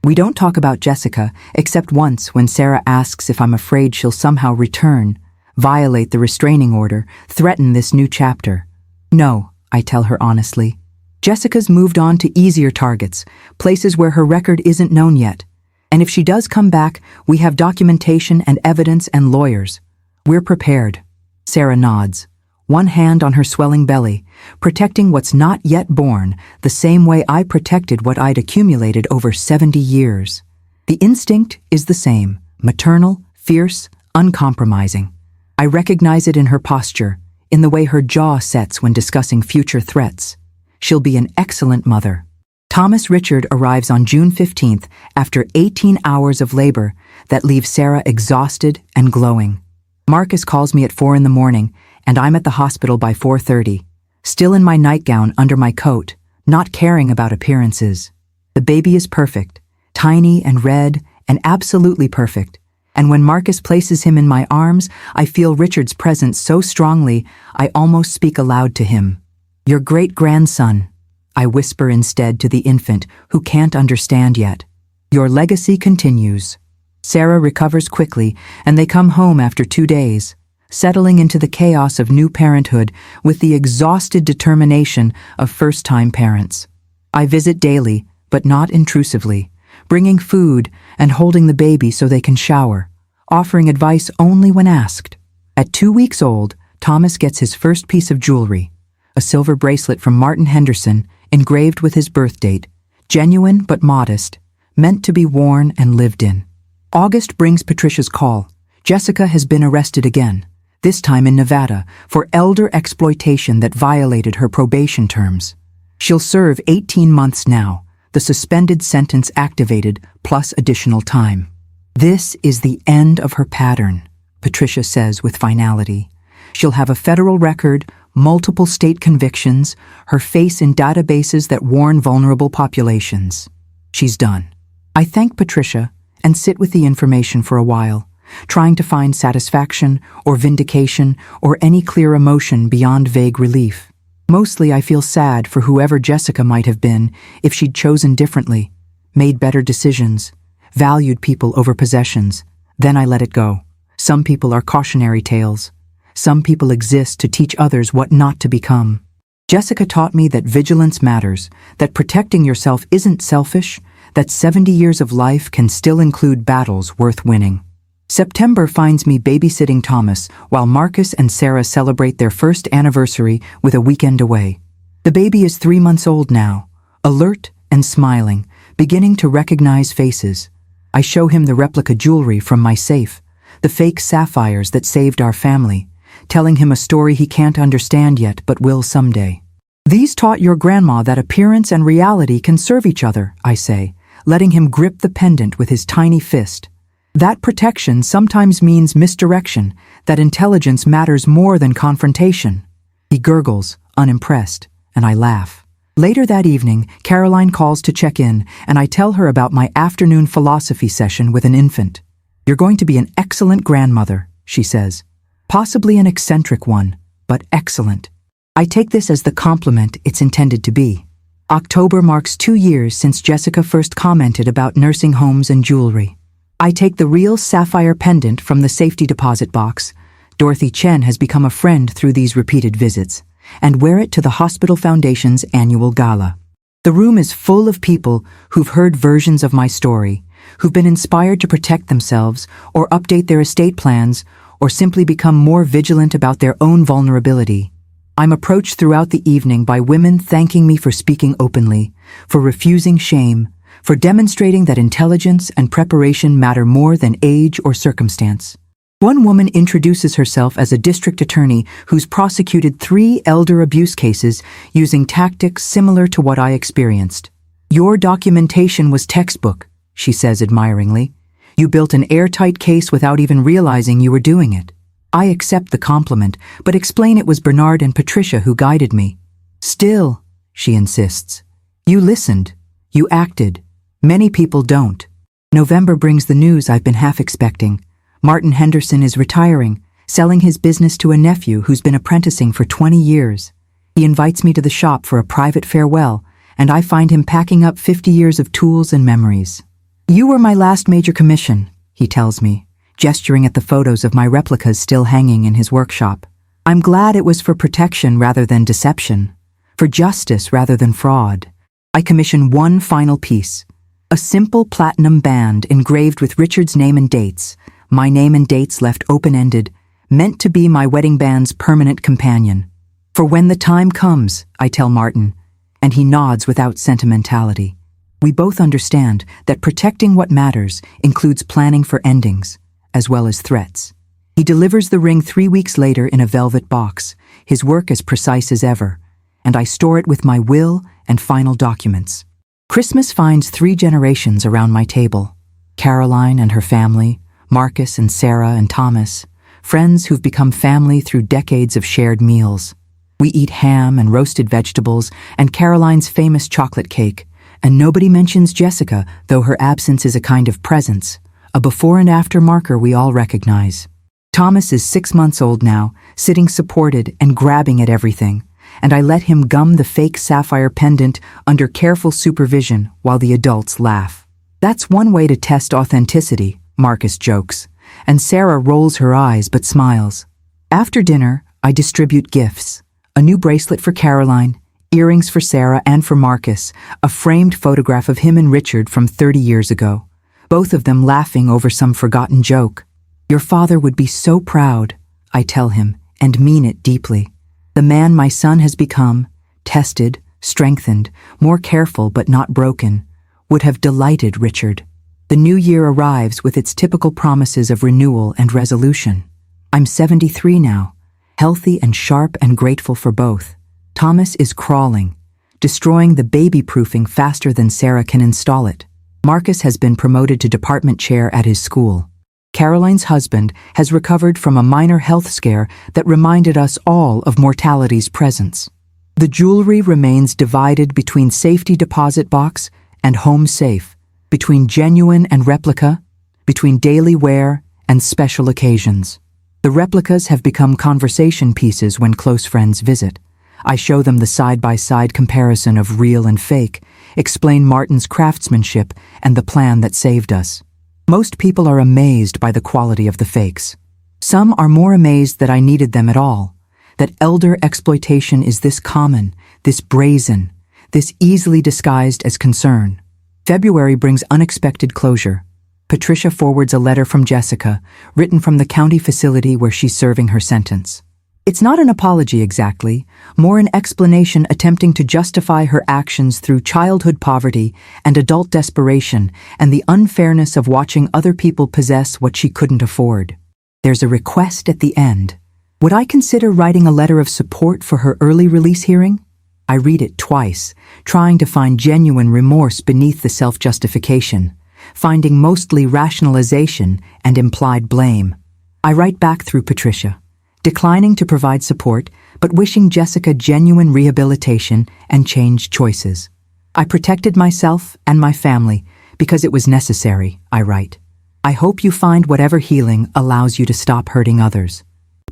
We don't talk about Jessica, except once when Sarah asks if I'm afraid she'll somehow return, violate the restraining order, threaten this new chapter. No, I tell her honestly. Jessica's moved on to easier targets, places where her record isn't known yet. And if she does come back, we have documentation and evidence and lawyers. We're prepared. Sarah nods, one hand on her swelling belly, protecting what's not yet born, the same way I protected what I'd accumulated over 70 years. The instinct is the same, maternal, fierce, uncompromising. I recognize it in her posture, in the way her jaw sets when discussing future threats. She'll be an excellent mother. Thomas Richard arrives on June 15th after 18 hours of labor that leave Sarah exhausted and glowing. Marcus calls me at 4 a.m, and I'm at the hospital by 4:30, still in my nightgown under my coat, not caring about appearances. The baby is perfect, tiny and red, and absolutely perfect. And when Marcus places him in my arms, I feel Richard's presence so strongly, I almost speak aloud to him. Your great-grandson, I whisper instead to the infant who can't understand yet. Your legacy continues. Sarah recovers quickly, and they come home after 2 days, settling into the chaos of new parenthood with the exhausted determination of first-time parents. I visit daily, but not intrusively, bringing food and holding the baby so they can shower, offering advice only when asked. At 2 weeks old, Thomas gets his first piece of jewelry, a silver bracelet from Martin Henderson, engraved with his birth date, genuine but modest, meant to be worn and lived in. August brings Patricia's call. Jessica has been arrested again, this time in Nevada, for elder exploitation that violated her probation terms. She'll serve 18 months now, the suspended sentence activated, plus additional time. This is the end of her pattern, Patricia says with finality. She'll have a federal record, multiple state convictions, her face in databases that warn vulnerable populations. She's done. I thank Patricia and sit with the information for a while, trying to find satisfaction or vindication or any clear emotion beyond vague relief. Mostly I feel sad for whoever Jessica might have been if she'd chosen differently, made better decisions, valued people over possessions. Then I let it go. Some people are cautionary tales. Some people exist to teach others what not to become. Jessica taught me that vigilance matters, that protecting yourself isn't selfish, that 70 years of life can still include battles worth winning. September finds me babysitting Thomas while Marcus and Sarah celebrate their first anniversary with a weekend away. The baby is 3 months old now, alert and smiling, beginning to recognize faces. I show him the replica jewelry from my safe, the fake sapphires that saved our family, telling him a story he can't understand yet but will someday. These taught your grandma that appearance and reality can serve each other, I say, letting him grip the pendant with his tiny fist. That protection sometimes means misdirection, that intelligence matters more than confrontation. He gurgles, unimpressed, and I laugh. Later that evening, Caroline calls to check in, and I tell her about my afternoon philosophy session with an infant. You're going to be an excellent grandmother, she says. Possibly an eccentric one, but excellent. I take this as the compliment it's intended to be. October marks 2 years since Jessica first commented about nursing homes and jewelry. I take the real sapphire pendant from the safety deposit box. Dorothy Chen has become a friend through these repeated visits, and wear it to the Hospital Foundation's annual gala. The room is full of people who've heard versions of my story, who've been inspired to protect themselves or update their estate plans or simply become more vigilant about their own vulnerability. I'm approached throughout the evening by women thanking me for speaking openly, for refusing shame, for demonstrating that intelligence and preparation matter more than age or circumstance. One woman introduces herself as a district attorney who's prosecuted 3 elder abuse cases using tactics similar to what I experienced. Your documentation was textbook, she says admiringly. You built an airtight case without even realizing you were doing it. I accept the compliment, but explain it was Bernard and Patricia who guided me. Still, she insists. You listened. You acted. Many people don't. November brings the news I've been half expecting. Martin Henderson is retiring, selling his business to a nephew who's been apprenticing for 20 years. He invites me to the shop for a private farewell, and I find him packing up 50 years of tools and memories. You were my last major commission, he tells me, gesturing at the photos of my replicas still hanging in his workshop. I'm glad it was for protection rather than deception, for justice rather than fraud. I commission one final piece, a simple platinum band engraved with Richard's name and dates, my name and dates left open-ended, meant to be my wedding band's permanent companion. For when the time comes, I tell Martin, and he nods without sentimentality. We both understand that protecting what matters includes planning for endings, as well as threats. He delivers the ring 3 weeks later in a velvet box, his work as precise as ever, and I store it with my will and final documents. Christmas finds 3 generations around my table. Caroline and her family, Marcus and Sarah and Thomas, friends who've become family through decades of shared meals. We eat ham and roasted vegetables and Caroline's famous chocolate cake, and nobody mentions Jessica, though her absence is a kind of presence, a before and after marker we all recognize. Thomas is 6 months old now, sitting supported and grabbing at everything, and I let him gum the fake sapphire pendant under careful supervision while the adults laugh. That's one way to test authenticity, Marcus jokes, and Sarah rolls her eyes but smiles. After dinner, I distribute gifts. A new bracelet for Caroline, earrings for Sarah and for Marcus, a framed photograph of him and Richard from 30 years ago, both of them laughing over some forgotten joke. Your father would be so proud, I tell him, and mean it deeply. The man my son has become, tested, strengthened, more careful but not broken, would have delighted Richard. The new year arrives with its typical promises of renewal and resolution. I'm 73 now, healthy and sharp and grateful for both. Thomas is crawling, destroying the baby-proofing faster than Sarah can install it. Marcus has been promoted to department chair at his school. Caroline's husband has recovered from a minor health scare that reminded us all of mortality's presence. The jewelry remains divided between safety deposit box and home safe, between genuine and replica, between daily wear and special occasions. The replicas have become conversation pieces when close friends visit. I show them the side-by-side comparison of real and fake, explain Martin's craftsmanship and the plan that saved us. Most people are amazed by the quality of the fakes. Some are more amazed that I needed them at all, that elder exploitation is this common, this brazen, this easily disguised as concern. February brings unexpected closure. Patricia forwards a letter from Jessica, written from the county facility where she's serving her sentence. It's not an apology exactly, more an explanation attempting to justify her actions through childhood poverty and adult desperation and the unfairness of watching other people possess what she couldn't afford. There's a request at the end. Would I consider writing a letter of support for her early release hearing? I read it twice, trying to find genuine remorse beneath the self-justification, finding mostly rationalization and implied blame. I write back through Patricia, declining to provide support, but wishing Jessica genuine rehabilitation and changed choices. I protected myself and my family because it was necessary, I write. I hope you find whatever healing allows you to stop hurting others.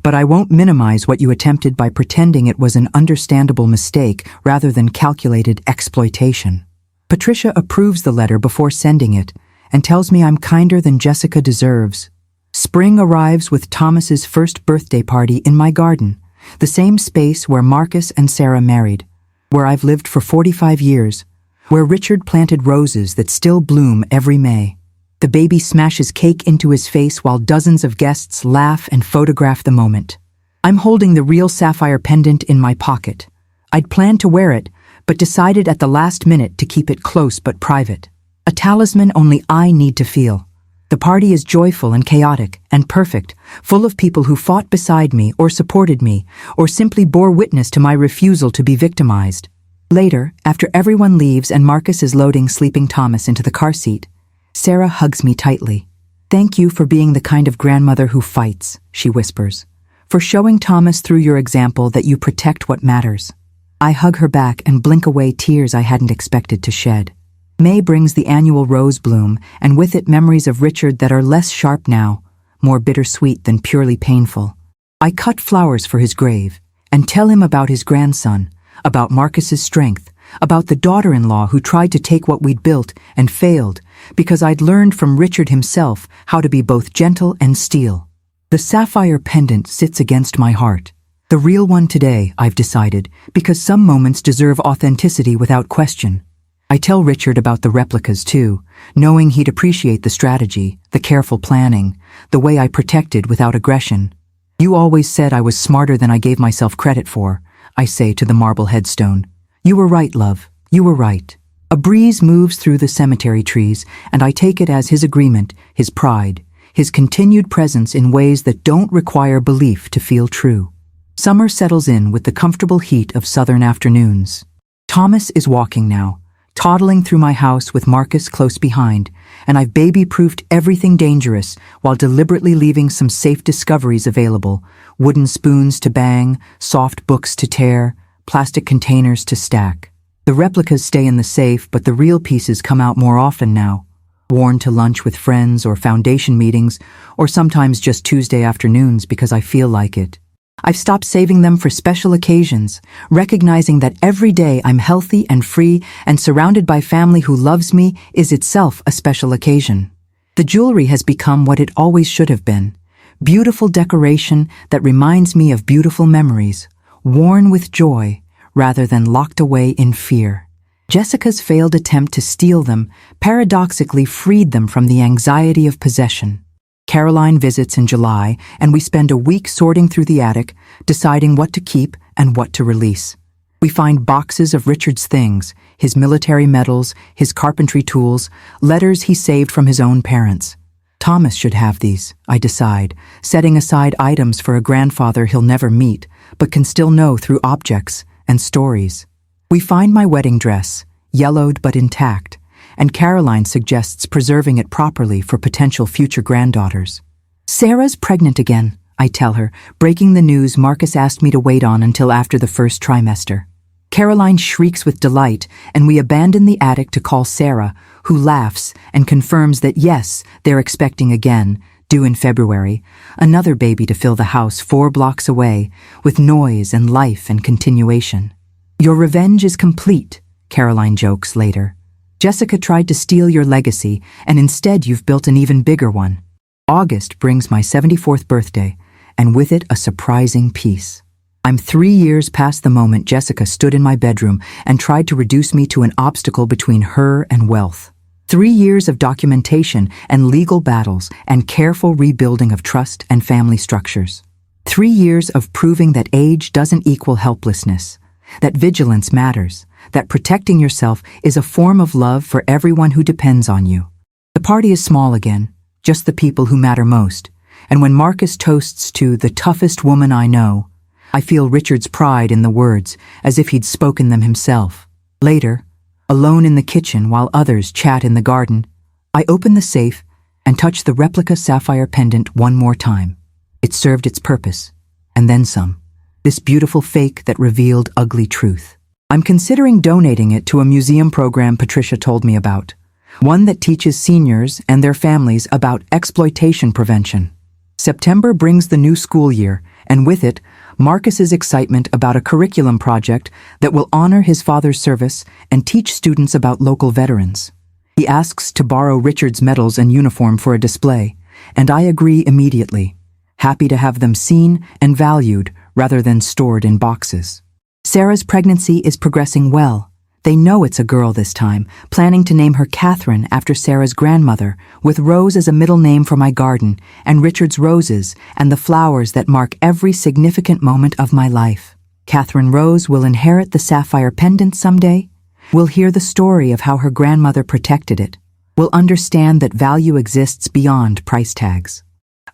But I won't minimize what you attempted by pretending it was an understandable mistake rather than calculated exploitation. Patricia approves the letter before sending it and tells me I'm kinder than Jessica deserves. Spring arrives with Thomas's first birthday party in my garden, the same space where Marcus and Sarah married, where I've lived for 45 years, where Richard planted roses that still bloom every May. The baby smashes cake into his face while dozens of guests laugh and photograph the moment. I'm holding the real sapphire pendant in my pocket. I'd planned to wear it, but decided at the last minute to keep it close but private. A talisman only I need to feel. The party is joyful and chaotic and perfect, full of people who fought beside me or supported me or simply bore witness to my refusal to be victimized. Later, after everyone leaves and Marcus is loading sleeping Thomas into the car seat, Sarah hugs me tightly. "Thank you for being the kind of grandmother who fights," she whispers. "For showing Thomas through your example that you protect what matters." I hug her back and blink away tears I hadn't expected to shed. May brings the annual rose bloom, and with it memories of Richard that are less sharp now, more bittersweet than purely painful. I cut flowers for his grave, and tell him about his grandson, about Marcus's strength, about the daughter-in-law who tried to take what we'd built and failed, because I'd learned from Richard himself how to be both gentle and steel. The sapphire pendant sits against my heart. The real one today, I've decided, because some moments deserve authenticity without question. I tell Richard about the replicas too, knowing he'd appreciate the strategy, the careful planning, the way I protected without aggression. "You always said I was smarter than I gave myself credit for," I say to the marble headstone. "You were right, love. You were right." A breeze moves through the cemetery trees, and I take it as his agreement, his pride, his continued presence in ways that don't require belief to feel true. Summer settles in with the comfortable heat of southern afternoons. Thomas is walking now, toddling through my house with Marcus close behind, and I've baby-proofed everything dangerous while deliberately leaving some safe discoveries available: wooden spoons to bang, soft books to tear, plastic containers to stack. The replicas stay in the safe, but the real pieces come out more often now, worn to lunch with friends or foundation meetings, or sometimes just Tuesday afternoons because I feel like it. I've stopped saving them for special occasions, recognizing that every day I'm healthy and free and surrounded by family who loves me is itself a special occasion. The jewelry has become what it always should have been: beautiful decoration that reminds me of beautiful memories, worn with joy rather than locked away in fear. Jessica's failed attempt to steal them paradoxically freed them from the anxiety of possession. Caroline visits in July, and we spend a week sorting through the attic, deciding what to keep and what to release. We find boxes of Richard's things, his military medals, his carpentry tools, letters he saved from his own parents. Thomas should have these, I decide, setting aside items for a grandfather he'll never meet, but can still know through objects and stories. We find my wedding dress, yellowed but intact, and Caroline suggests preserving it properly for potential future granddaughters. "Sarah's pregnant again," I tell her, breaking the news Marcus asked me to wait on until after the first trimester. Caroline shrieks with delight, and we abandon the attic to call Sarah, who laughs and confirms that yes, they're expecting again, due in February, another baby to fill the house 4 blocks away, with noise and life and continuation. "Your revenge is complete," Caroline jokes later. "Jessica tried to steal your legacy, and instead you've built an even bigger one." August brings my 74th birthday, and with it a surprising peace. I'm 3 years past the moment Jessica stood in my bedroom and tried to reduce me to an obstacle between her and wealth. 3 years of documentation and legal battles and careful rebuilding of trust and family structures. 3 years of proving that age doesn't equal helplessness, that vigilance matters, that protecting yourself is a form of love for everyone who depends on you. The party is small again, just the people who matter most, and when Marcus toasts to "the toughest woman I know," I feel Richard's pride in the words, as if he'd spoken them himself. Later, alone in the kitchen while others chat in the garden, I open the safe and touch the replica sapphire pendant one more time. It served its purpose, and then some. This beautiful fake that revealed ugly truth. I'm considering donating it to a museum program Patricia told me about, one that teaches seniors and their families about exploitation prevention. September brings the new school year, and with it, Marcus's excitement about a curriculum project that will honor his father's service and teach students about local veterans. He asks to borrow Richard's medals and uniform for a display, and I agree immediately, happy to have them seen and valued rather than stored in boxes. Sarah's pregnancy is progressing well. They know it's a girl this time, planning to name her Catherine after Sarah's grandmother, with Rose as a middle name for my garden, and Richard's roses and the flowers that mark every significant moment of my life. Catherine Rose will inherit the sapphire pendant someday. We'll hear the story of how her grandmother protected it. We'll understand that value exists beyond price tags.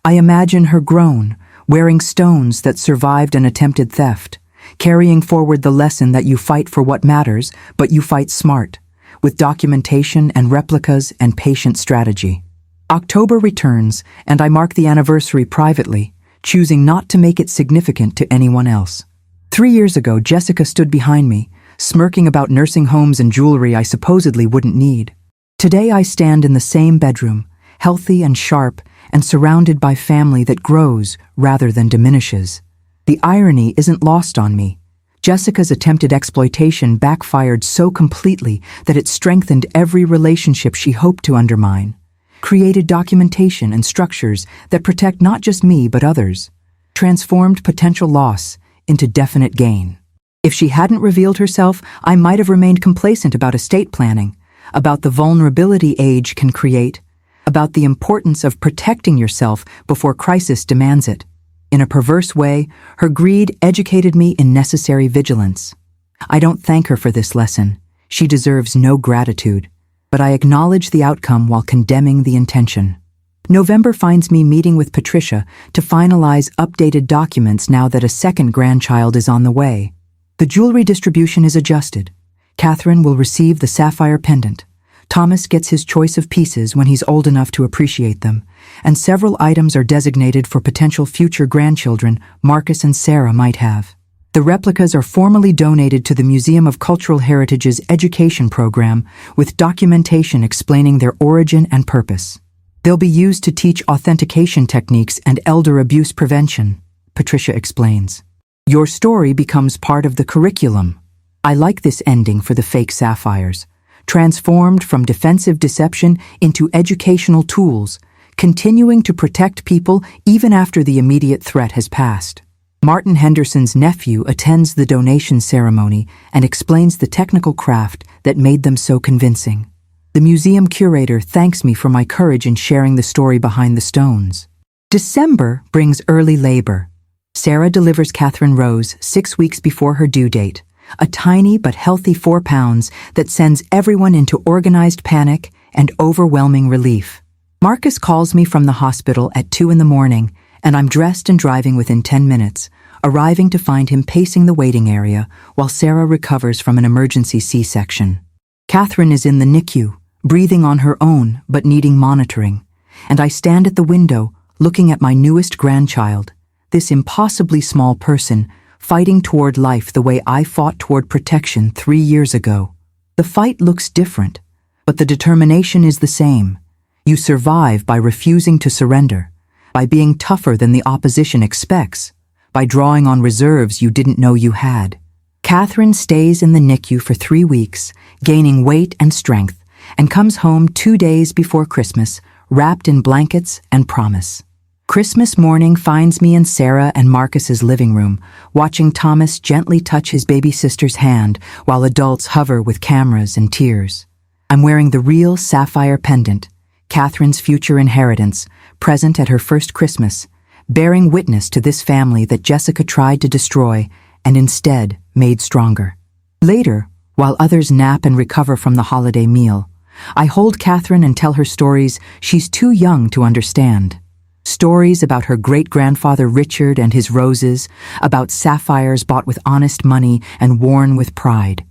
I imagine her grown, wearing stones that survived an attempted theft, carrying forward the lesson that you fight for what matters, but you fight smart, with documentation and replicas and patient strategy. October returns, and I mark the anniversary privately, choosing not to make it significant to anyone else. 3 years ago, Jessica stood behind me, smirking about nursing homes and jewelry I supposedly wouldn't need. Today I stand in the same bedroom, healthy and sharp, and surrounded by family that grows rather than diminishes. The irony isn't lost on me. Jessica's attempted exploitation backfired so completely that it strengthened every relationship she hoped to undermine, created documentation and structures that protect not just me but others, transformed potential loss into definite gain. If she hadn't revealed herself, I might have remained complacent about estate planning, about the vulnerability age can create, about the importance of protecting yourself before crisis demands it. In a perverse way, her greed educated me in necessary vigilance. I don't thank her for this lesson. She deserves no gratitude. But I acknowledge the outcome while condemning the intention. November finds me meeting with Patricia to finalize updated documents now that a second grandchild is on the way. The jewelry distribution is adjusted. Catherine will receive the sapphire pendant. Thomas gets his choice of pieces when he's old enough to appreciate them, and several items are designated for potential future grandchildren Marcus and Sarah might have. The replicas are formally donated to the Museum of Cultural Heritage's education program with documentation explaining their origin and purpose. They'll be used to teach authentication techniques and elder abuse prevention, Patricia explains. Your story becomes part of the curriculum. I like this ending for the fake sapphires. Transformed from defensive deception into educational tools, continuing to protect people even after the immediate threat has passed. Martin Henderson's nephew attends the donation ceremony and explains the technical craft that made them so convincing. The museum curator thanks me for my courage in sharing the story behind the stones. December brings early labor. Sarah delivers Catherine Rose 6 weeks before her due date, a tiny but healthy 4 pounds that sends everyone into organized panic and overwhelming relief. Marcus calls me from the hospital at 2 a.m, and I'm dressed and driving within 10 minutes, arriving to find him pacing the waiting area while Sarah recovers from an emergency C-section. Catherine is in the NICU, breathing on her own but needing monitoring, and I stand at the window looking at my newest grandchild, this impossibly small person, fighting toward life the way I fought toward protection 3 years ago. The fight looks different, but the determination is the same. You survive by refusing to surrender, by being tougher than the opposition expects, by drawing on reserves you didn't know you had. Catherine stays in the NICU for 3 weeks, gaining weight and strength, and comes home 2 days before Christmas, wrapped in blankets and promise. Christmas morning finds me in Sarah and Marcus's living room, watching Thomas gently touch his baby sister's hand while adults hover with cameras and tears. I'm wearing the real sapphire pendant, Catherine's future inheritance, present at her first Christmas, bearing witness to this family that Jessica tried to destroy and instead made stronger. Later, while others nap and recover from the holiday meal, I hold Catherine and tell her stories she's too young to understand. Stories about her great-grandfather Richard and his roses, about sapphires bought with honest money and worn with pride,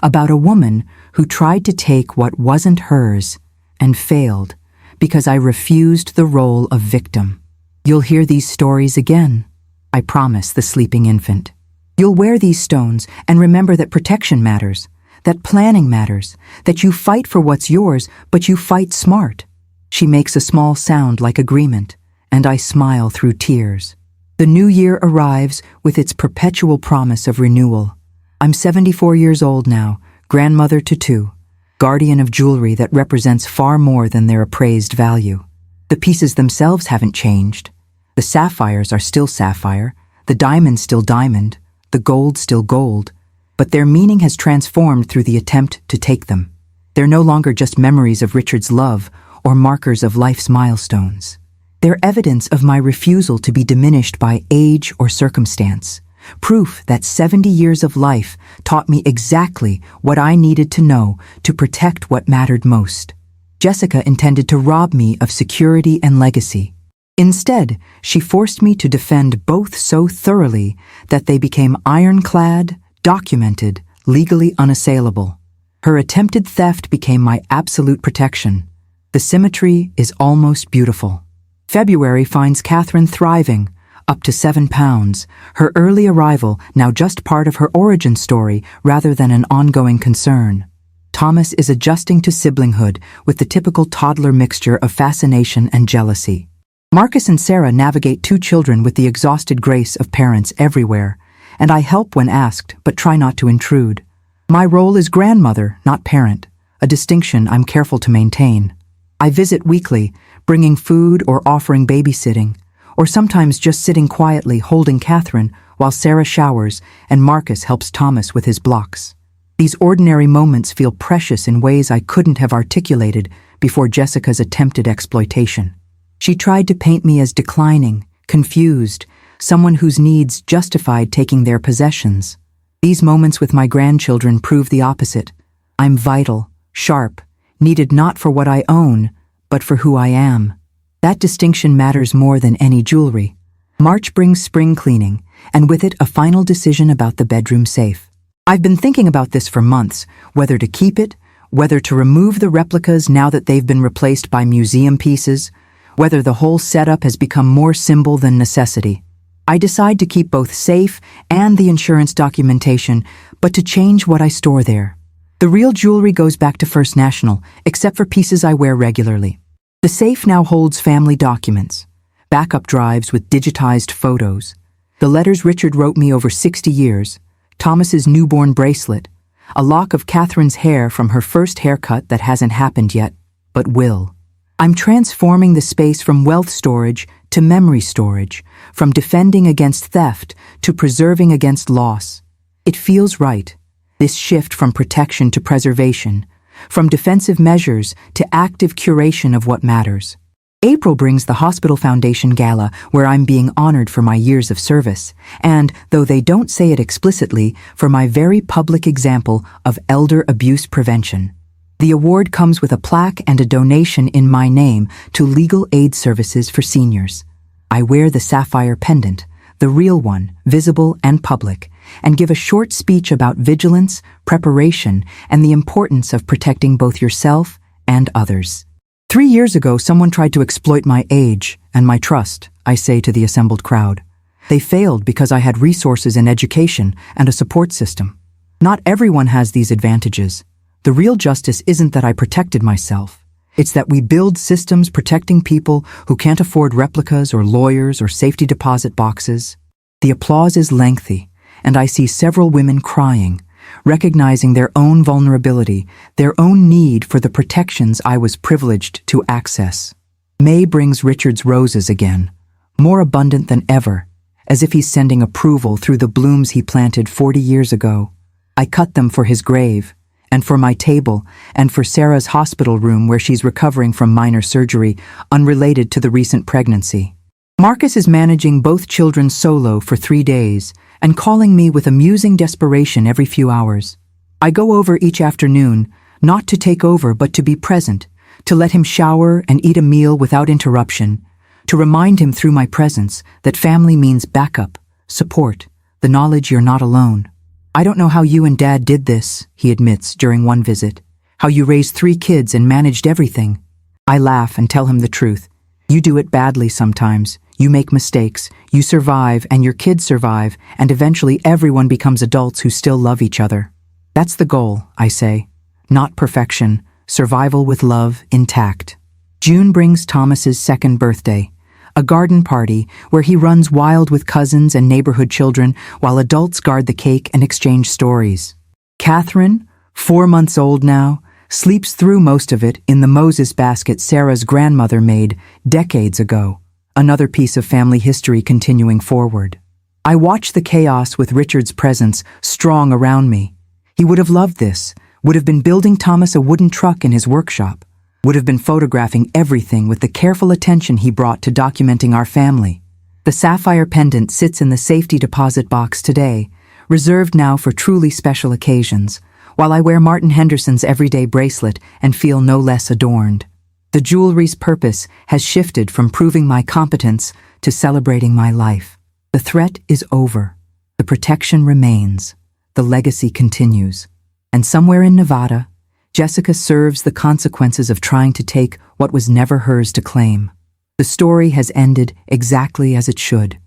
about a woman who tried to take what wasn't hers and failed because I refused the role of victim. You'll hear these stories again, I promise the sleeping infant. You'll wear these stones and remember that protection matters, that planning matters, that you fight for what's yours, but you fight smart. She makes a small sound like agreement, and I smile through tears. The new year arrives with its perpetual promise of renewal. I'm 74 years old now, grandmother to 2, guardian of jewelry that represents far more than their appraised value. The pieces themselves haven't changed. The sapphires are still sapphire, the diamond still diamond, the gold still gold, but their meaning has transformed through the attempt to take them. They're no longer just memories of Richard's love or markers of life's milestones. They're evidence of my refusal to be diminished by age or circumstance, proof that 70 years of life taught me exactly what I needed to know to protect what mattered most. Jessica intended to rob me of security and legacy. Instead, she forced me to defend both so thoroughly that they became ironclad, documented, legally unassailable. Her attempted theft became my absolute protection. The symmetry is almost beautiful. February finds Catherine thriving, up to 7 pounds, her early arrival now just part of her origin story rather than an ongoing concern. Thomas is adjusting to siblinghood with the typical toddler mixture of fascination and jealousy. Marcus and Sarah navigate 2 children with the exhausted grace of parents everywhere, and I help when asked but try not to intrude. My role is grandmother, not parent, a distinction I'm careful to maintain. I visit weekly, bringing food or offering babysitting, or sometimes just sitting quietly holding Catherine while Sarah showers and Marcus helps Thomas with his blocks. These ordinary moments feel precious in ways I couldn't have articulated before Jessica's attempted exploitation. She tried to paint me as declining, confused, someone whose needs justified taking their possessions. These moments with my grandchildren prove the opposite. I'm vital, sharp, needed not for what I own, but for who I am. That distinction matters more than any jewelry. March brings spring cleaning, and with it a final decision about the bedroom safe. I've been thinking about this for months, whether to keep it, whether to remove the replicas now that they've been replaced by museum pieces, whether the whole setup has become more symbol than necessity. I decide to keep both safe and the insurance documentation, but to change what I store there. The real jewelry goes back to First National, except for pieces I wear regularly. The safe now holds family documents, backup drives with digitized photos, the letters Richard wrote me over 60 years, Thomas's newborn bracelet, a lock of Catherine's hair from her first haircut that hasn't happened yet, but will. I'm transforming the space from wealth storage to memory storage, from defending against theft to preserving against loss. It feels right, this shift from protection to preservation, from defensive measures to active curation of what matters. April brings the Hospital Foundation Gala, where I'm being honored for my years of service, and, though they don't say it explicitly, for my very public example of elder abuse prevention. The award comes with a plaque and a donation in my name to legal aid services for seniors. I wear the sapphire pendant, the real one, visible and public, and give a short speech about vigilance, preparation, and the importance of protecting both yourself and others. 3 years ago, someone tried to exploit my age and my trust, I say to the assembled crowd. They failed because I had resources and education and a support system. Not everyone has these advantages. The real justice isn't that I protected myself. It's that we build systems protecting people who can't afford replicas or lawyers or safety deposit boxes. The applause is lengthy, and I see several women crying, recognizing their own vulnerability, their own need for the protections I was privileged to access. May brings Richard's roses again, more abundant than ever, as if he's sending approval through the blooms he planted 40 years ago. I cut them for his grave, and for my table, and for Sarah's hospital room where she's recovering from minor surgery unrelated to the recent pregnancy. Marcus is managing both children solo for 3 days, and calling me with amusing desperation every few hours. I go over each afternoon, not to take over but to be present, to let him shower and eat a meal without interruption, to remind him through my presence that family means backup, support, the knowledge you're not alone. I don't know how you and Dad did this, he admits during one visit, how you raised 3 kids and managed everything. I laugh and tell him the truth. You do it badly sometimes. You make mistakes, you survive, and your kids survive, and eventually everyone becomes adults who still love each other. That's the goal, I say. Not perfection, survival with love intact. June brings Thomas's 2nd birthday, a garden party where he runs wild with cousins and neighborhood children while adults guard the cake and exchange stories. Catherine, 4 months old now, sleeps through most of it in the Moses basket Sarah's grandmother made decades ago. Another piece of family history continuing forward. I watch the chaos with Richard's presence strong around me. He would have loved this, would have been building Thomas a wooden truck in his workshop, would have been photographing everything with the careful attention he brought to documenting our family. The sapphire pendant sits in the safety deposit box today, reserved now for truly special occasions, while I wear Martin Henderson's everyday bracelet and feel no less adorned. The jewelry's purpose has shifted from proving my competence to celebrating my life. The threat is over. The protection remains. The legacy continues. And somewhere in Nevada, Jessica serves the consequences of trying to take what was never hers to claim. The story has ended exactly as it should.